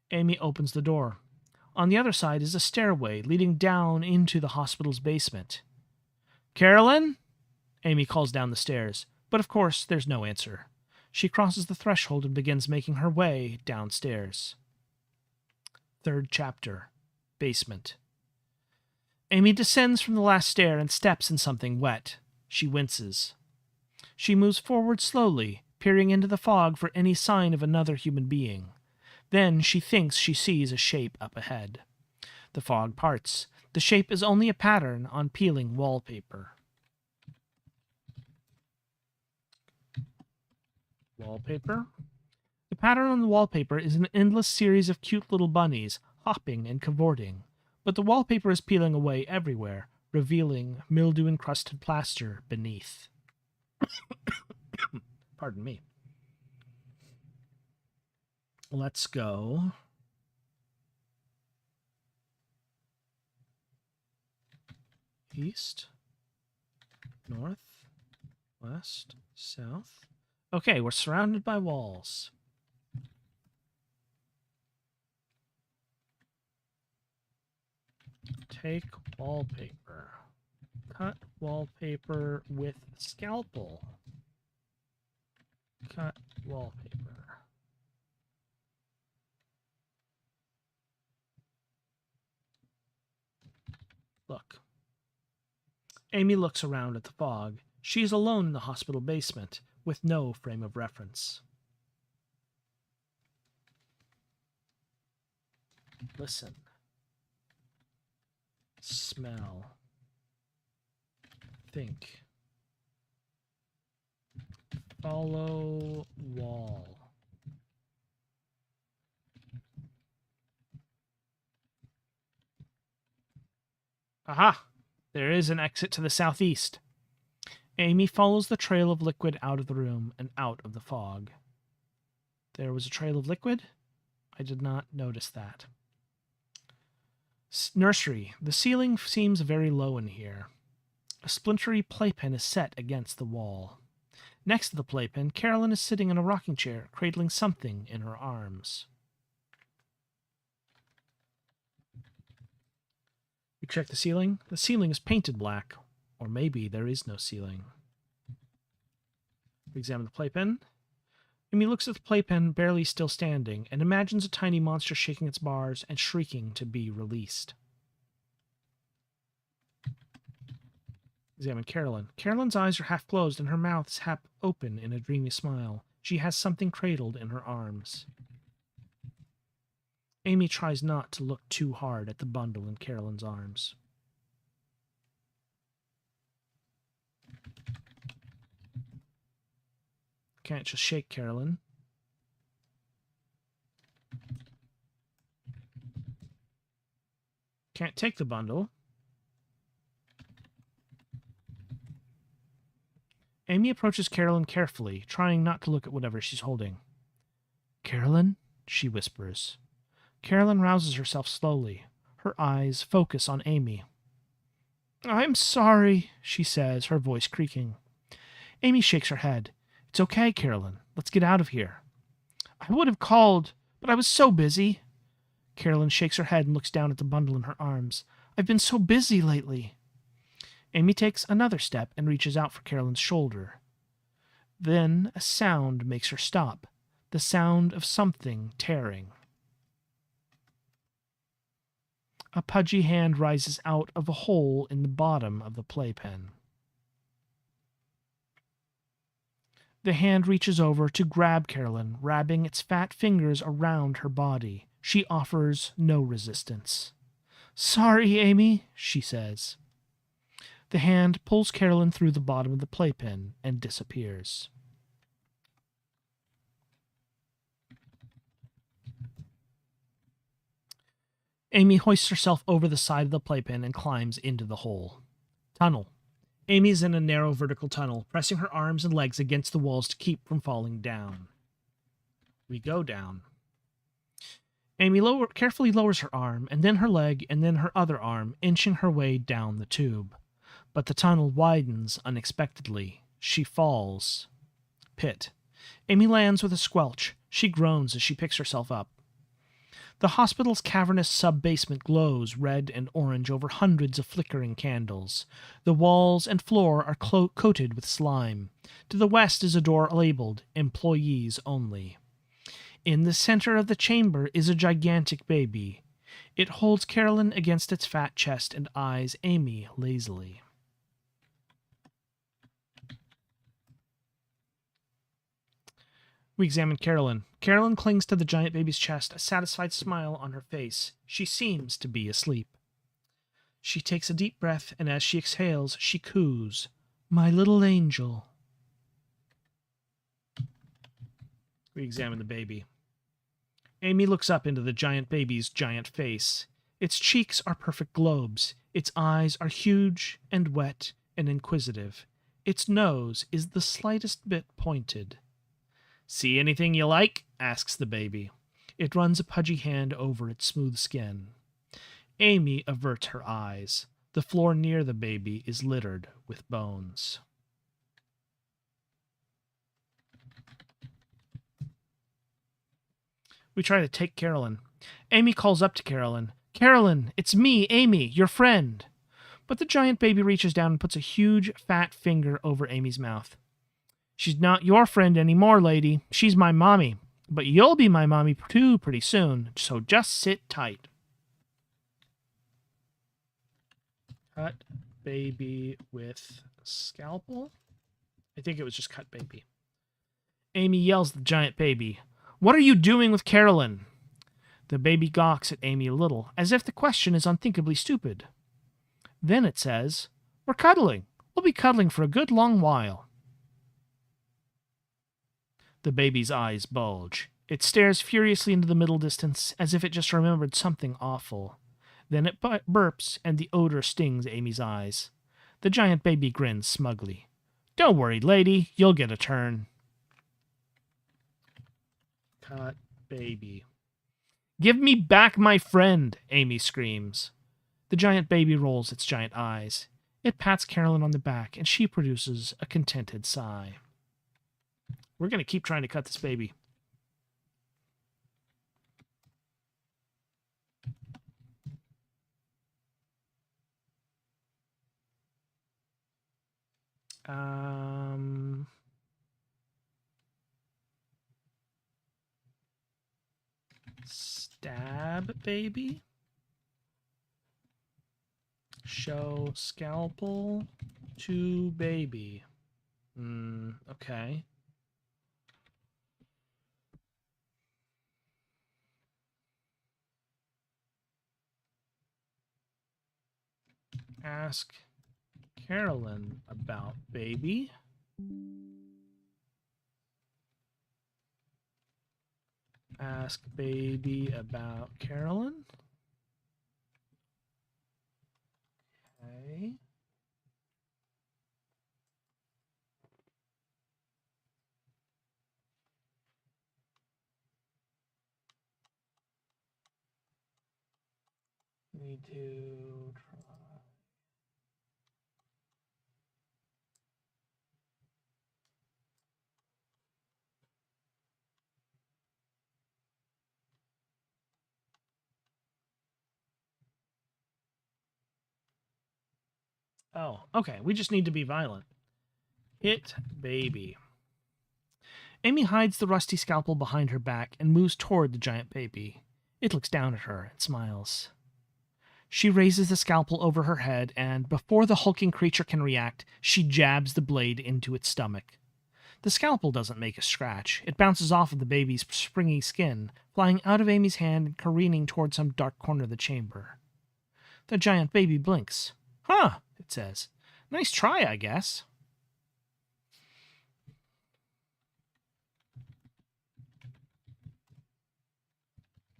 Amy opens the door. On the other side is a stairway leading down into the hospital's basement. "Carolyn?" Amy calls down the stairs, but of course there's no answer. She crosses the threshold and begins making her way downstairs. Third chapter. Basement. Amy descends from the last stair and steps in something wet. She winces. She moves forward slowly, peering into the fog for any sign of another human being. Then she thinks she sees a shape up ahead. The fog parts. The shape is only a pattern on peeling wallpaper. Wallpaper. The pattern on the wallpaper is an endless series of cute little bunnies, hopping and cavorting. But the wallpaper is peeling away everywhere, revealing mildew-encrusted plaster beneath. Pardon me. Let's go east, north, west, south. Okay, we're surrounded by walls. Take wallpaper. Cut wallpaper with scalpel. Cut wallpaper. Look. Amy looks around at the fog. She is alone in the hospital basement, with no frame of reference. Listen. Smell. Think. Follow wall. Aha! There is an exit to the southeast. Amy follows the trail of liquid out of the room and out of the fog. There was a trail of liquid? I did not notice that. Nursery. The ceiling seems very low in here. A splintery playpen is set against the wall. Next to the playpen, Carolyn is sitting in a rocking chair, cradling something in her arms. We check the ceiling. The ceiling is painted black. Or maybe there is no ceiling. We examine the playpen. Amy looks at the playpen barely still standing and imagines a tiny monster shaking its bars and shrieking to be released. Examine Carolyn. Carolyn's eyes are half closed and her mouth is half open in a dreamy smile. She has something cradled in her arms. Amy tries not to look too hard at the bundle in Carolyn's arms. Can't just shake Carolyn. Can't take the bundle. Amy approaches Carolyn carefully, trying not to look at whatever she's holding. Carolyn, she whispers. Carolyn rouses herself slowly. Her eyes focus on Amy. I'm sorry, she says, her voice creaking. Amy shakes her head. It's okay, Carolyn. Let's get out of here. I would have called, but I was so busy. Carolyn shakes her head and looks down at the bundle in her arms. I've been so busy lately. Amy takes another step and reaches out for Carolyn's shoulder. Then a sound makes her stop. The sound of something tearing. A pudgy hand rises out of a hole in the bottom of the playpen. The hand reaches over to grab Carolyn, wrapping its fat fingers around her body. She offers no resistance. Sorry, Amy, she says. The hand pulls Carolyn through the bottom of the playpen and disappears. Amy hoists herself over the side of the playpen and climbs into the hole. Tunnel. Amy's in a narrow vertical tunnel, pressing her arms and legs against the walls to keep from falling down. We go down. Amy carefully lowers her arm, and then her leg, and then her other arm, inching her way down the tube. But the tunnel widens unexpectedly. She falls. Pit. Amy lands with a squelch. She groans as she picks herself up. The hospital's cavernous sub-basement glows red and orange over hundreds of flickering candles. The walls and floor are coated with slime. To the west is a door labeled Employees Only. In the center of the chamber is a gigantic baby. It holds Carolyn against its fat chest and eyes Amy lazily. We examine Carolyn. Carolyn clings to the giant baby's chest, a satisfied smile on her face. She seems to be asleep. She takes a deep breath, and as she exhales, she coos, "My little angel." We examine the baby. Amy looks up into the giant baby's giant face. Its cheeks are perfect globes. Its eyes are huge and wet and inquisitive. Its nose is the slightest bit pointed. See anything you like? Asks the baby. It runs a pudgy hand over its smooth skin. Amy averts her eyes. The floor near the baby is littered with bones. We try to take Carolyn. Amy calls up to Carolyn. Carolyn, it's me, Amy, your friend. But the giant baby reaches down and puts a huge, fat finger over Amy's mouth. She's not your friend anymore, lady. She's my mommy. But you'll be my mommy too pretty soon, so just sit tight. Cut baby with scalpel? I think it was just cut baby. Amy yells at the giant baby. What are you doing with Carolyn? The baby gawks at Amy a little, as if the question is unthinkably stupid. Then it says, We're cuddling. We'll be cuddling for a good long while. The baby's eyes bulge. It stares furiously into the middle distance, as if it just remembered something awful. Then it burps, and the odor stings Amy's eyes. The giant baby grins smugly. Don't worry, lady. You'll get a turn. Cut baby. Give me back my friend, Amy screams. The giant baby rolls its giant eyes. It pats Carolyn on the back, and she produces a contented sigh. We're going to keep trying to cut this baby. Stab baby. Show scalpel to baby. Okay. Ask Carolyn about baby. Ask baby about Carolyn. Okay. Need to try. Oh, okay. We just need to be violent. Hit baby. Amy hides the rusty scalpel behind her back and moves toward the giant baby. It looks down at her and smiles. She raises the scalpel over her head, and before the hulking creature can react, she jabs the blade into its stomach. The scalpel doesn't make a scratch. It bounces off of the baby's springy skin, flying out of Amy's hand and careening toward some dark corner of the chamber. The giant baby blinks. Huh, it says. Nice try, I guess.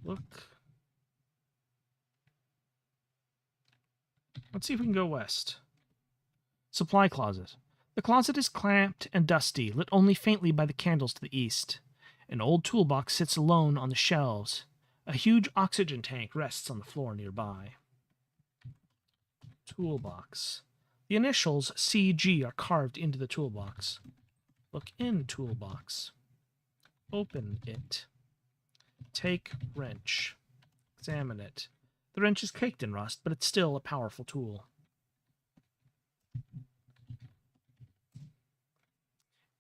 Look. Let's see if we can go west. Supply closet. The closet is clamped and dusty, lit only faintly by the candles to the east. An old toolbox sits alone on the shelves. A huge oxygen tank rests on the floor nearby. Toolbox. The initials CG are carved into the toolbox. Look in toolbox. Open it. Take wrench. Examine it. The wrench is caked in rust, but it's still a powerful tool.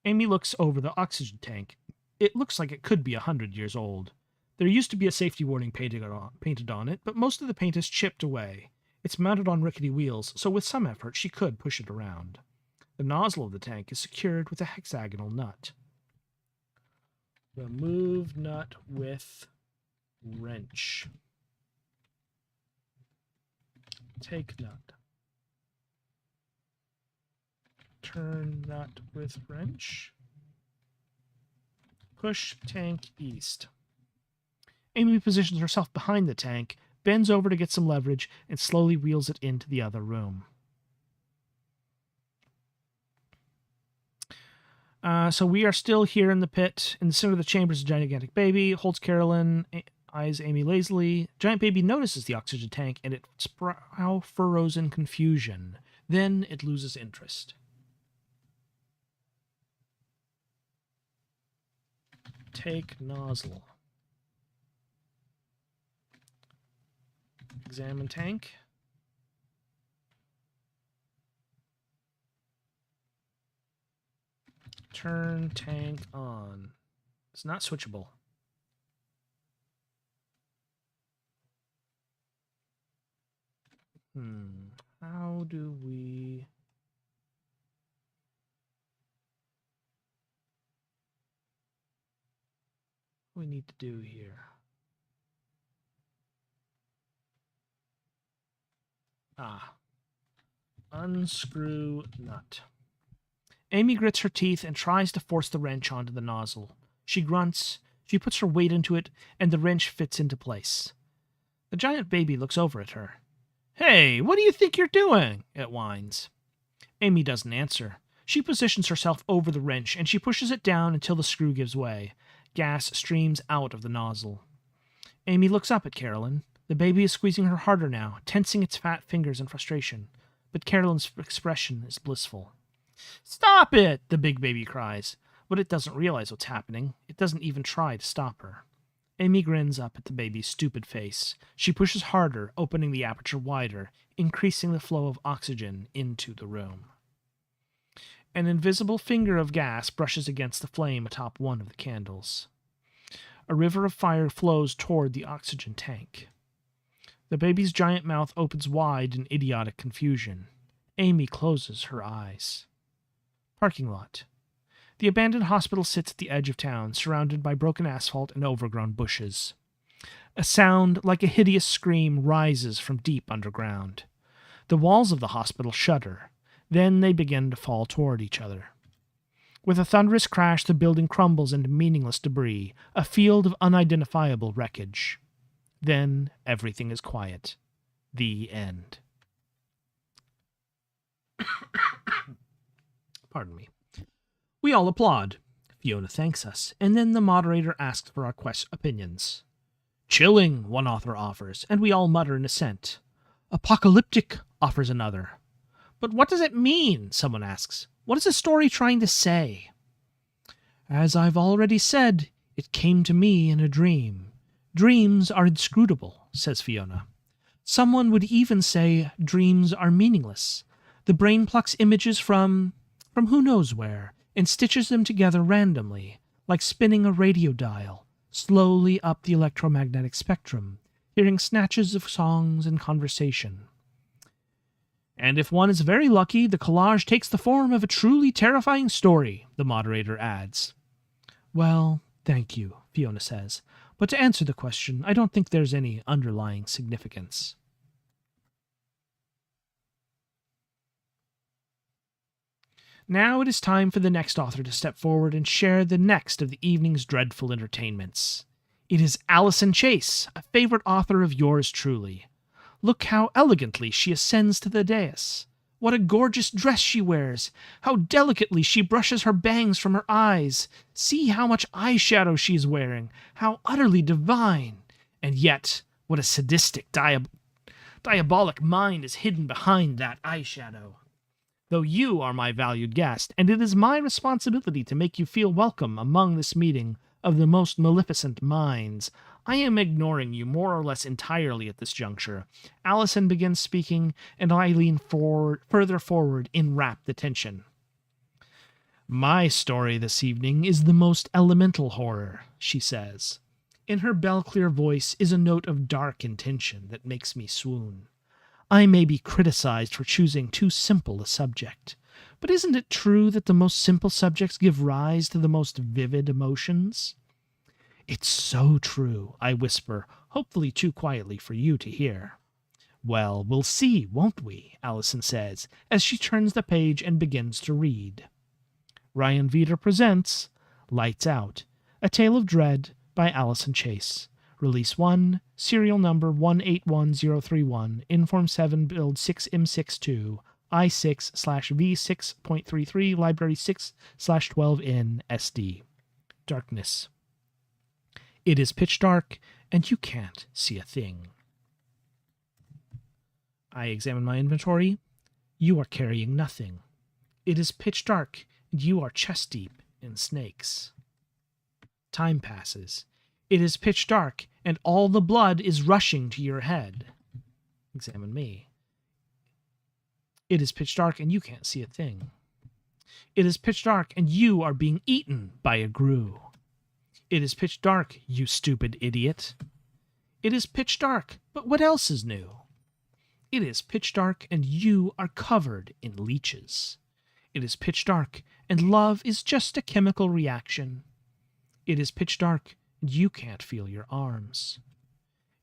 Amy looks over the oxygen tank. It looks like it could be 100 years old. There used to be a safety warning painted on it, but most of the paint is chipped away. It's mounted on rickety wheels, so with some effort she could push it around. The nozzle of the tank is secured with a hexagonal nut. Remove nut with wrench. Take nut. Turn nut with wrench. Push tank east. Amy positions herself behind the tank, bends over to get some leverage, and slowly wheels it into the other room. So we are still here in the pit. In the center of the chamber is a gigantic baby. Holds Carolyn, eyes Amy lazily. Giant baby notices the oxygen tank, and its brow furrows in confusion. Then it loses interest. Take nozzle. Examine tank. Turn tank on. It's not switchable. How do we... What do we need to do here? Unscrew nut. Amy grits her teeth and tries to force the wrench onto the nozzle. She grunts, she puts her weight into it, and the wrench fits into place. The giant baby looks over at her. Hey, what do you think you're doing? It whines. Amy doesn't answer. She positions herself over the wrench, and she pushes it down until the screw gives way. Gas streams out of the nozzle. Amy looks up at Carolyn. The baby is squeezing her harder now, tensing its fat fingers in frustration. But Carolyn's expression is blissful. Stop it! The big baby cries. But it doesn't realize what's happening. It doesn't even try to stop her. Amy grins up at the baby's stupid face. She pushes harder, opening the aperture wider, increasing the flow of oxygen into the room. An invisible finger of gas brushes against the flame atop one of the candles. A river of fire flows toward the oxygen tank. The baby's giant mouth opens wide in idiotic confusion. Amy closes her eyes. Parking lot. The abandoned hospital sits at the edge of town, surrounded by broken asphalt and overgrown bushes. A sound like a hideous scream rises from deep underground. The walls of the hospital shudder. Then they begin to fall toward each other. With a thunderous crash, the building crumbles into meaningless debris, a field of unidentifiable wreckage. Then everything is quiet. The end. Pardon me. We all applaud. Fiona thanks us, and then the moderator asks for our opinions. Chilling, one author offers, and we all mutter in assent. Apocalyptic, offers another. But what does it mean? Someone asks. What is the story trying to say? As I've already said, it came to me in a dream. Dreams are inscrutable, says Fiona. Someone would even say dreams are meaningless. The brain plucks images from who knows where, and stitches them together randomly, like spinning a radio dial, slowly up the electromagnetic spectrum, hearing snatches of songs and conversation. And if one is very lucky, the collage takes the form of a truly terrifying story, the moderator adds. Well, thank you, Fiona says, but to answer the question, I don't think there's any underlying significance. Now it is time for the next author to step forward and share the next of the evening's dreadful entertainments. It is Allison Chase, a favorite author of yours truly. Look how elegantly she ascends to the dais. What a gorgeous dress she wears. How delicately she brushes her bangs from her eyes. See how much eyeshadow she is wearing. How utterly divine. And yet, what a sadistic, diabolic mind is hidden behind that eyeshadow. Though you are my valued guest, and it is my responsibility to make you feel welcome among this meeting of the most maleficent minds, I am ignoring you more or less entirely at this juncture. Allison begins speaking, and I lean further forward in rapt attention. My story this evening is the most elemental horror, she says. In her bell-clear voice is a note of dark intention that makes me swoon. I may be criticized for choosing too simple a subject, but isn't it true that the most simple subjects give rise to the most vivid emotions? It's so true, I whisper, hopefully too quietly for you to hear. Well, we'll see, won't we? Allison says, as she turns the page and begins to read. Ryan Veeder presents Lights Out, A Tale of Dread by Allison Chase. Release 1, serial number 181031, Inform 7, build 6M62, I6/V6.33, library 6/12N SD. Darkness. It is pitch dark, and you can't see a thing. I examine my inventory. You are carrying nothing. It is pitch dark, and you are chest-deep in snakes. Time passes. It is pitch dark, and all the blood is rushing to your head. Examine me. It is pitch dark, and you can't see a thing. It is pitch dark, and you are being eaten by a grue. It is pitch dark, you stupid idiot. It is pitch dark, but what else is new? It is pitch dark, and you are covered in leeches. It is pitch dark, and love is just a chemical reaction. It is pitch dark, and you can't feel your arms.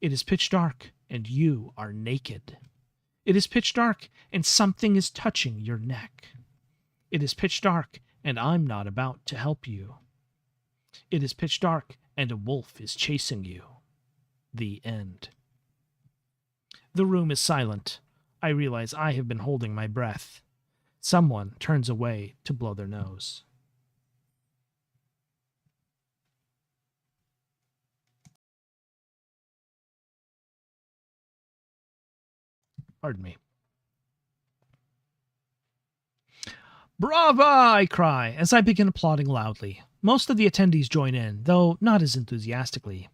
It is pitch dark, and you are naked. It is pitch dark, and something is touching your neck. It is pitch dark, and I'm not about to help you. It is pitch dark, and a wolf is chasing you. The end. The room is silent. I realize I have been holding my breath. Someone turns away to blow their nose. Pardon me. Brava! I cry as I begin applauding loudly. Most of the attendees join in, though not as enthusiastically.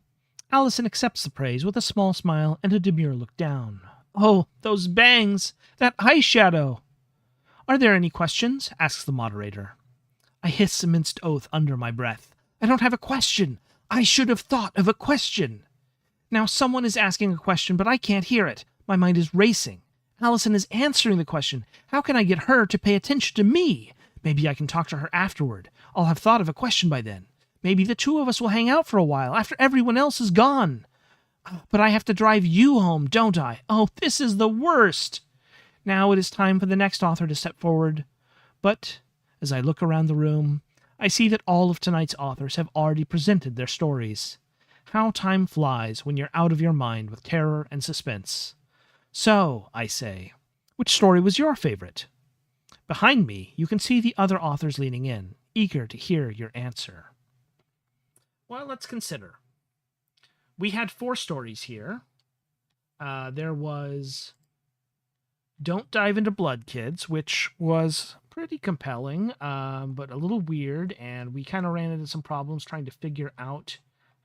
Allison accepts the praise with a small smile and a demure look down. Oh, those bangs! That eyeshadow! Are there any questions? Asks the moderator. I hiss a minced oath under my breath. I don't have a question! I should have thought of a question! Now someone is asking a question, but I can't hear it. My mind is racing. Allison is answering the question. How can I get her to pay attention to me? Maybe I can talk to her afterward. I'll have thought of a question by then. Maybe the two of us will hang out for a while after everyone else is gone. But I have to drive you home, don't I? Oh, this is the worst. Now it is time for the next author to step forward, but as I look around the room, I see that all of tonight's authors have already presented their stories. How time flies when you're out of your mind with terror and suspense. So, I say, which story was your favorite? Behind me, you can see the other authors leaning in, eager to hear your answer. Well, let's consider. We had 4 stories here. There was Don't Dive into Blood, Kids, which was pretty compelling, but a little weird, and we kind of ran into some problems trying to figure out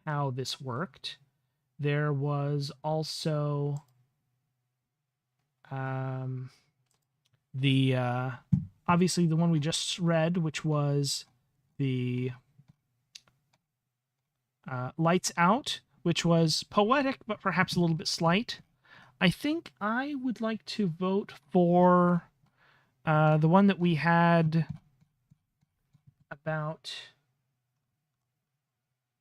how this worked. There was also obviously the one we just read, which was the Lights Out, which was poetic, but perhaps a little bit slight. I think I would like to vote for the one that we had about...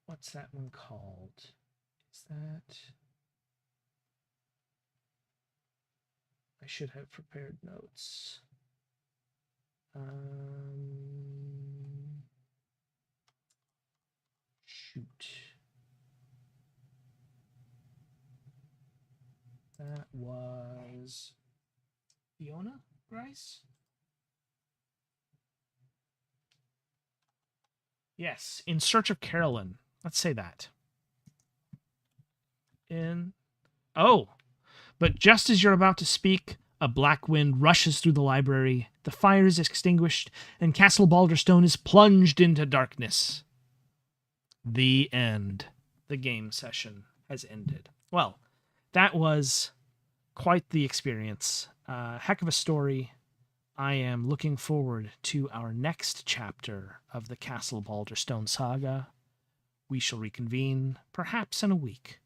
What's that one called? Is that... I should have prepared notes. Shoot. That was Fiona Grice? Yes, In Search of Carolyn. Let's say that. But just as you're about to speak, a black wind rushes through the library, the fire is extinguished, and Castle Balderstone is plunged into darkness. The end. The game session has ended. Well, that was quite the experience. Heck of a story. I am looking forward to our next chapter of the Castle Balderstone saga. We shall reconvene, perhaps in a week.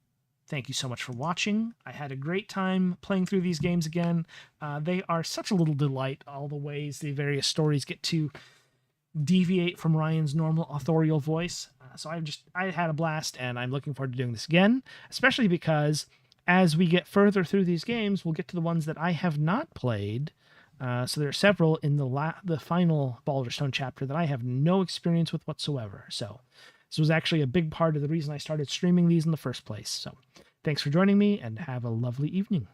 Thank you so much for watching. I had a great time playing through these games again. They are such a little delight, all the ways the various stories get to deviate from Ryan's normal authorial voice. So I had a blast, and I'm looking forward to doing this again, especially because as we get further through these games, we'll get to the ones that I have not played. So there are several in the final Balderstone chapter that I have no experience with whatsoever. So this was actually a big part of the reason I started streaming these in the first place. So thanks for joining me, and have a lovely evening.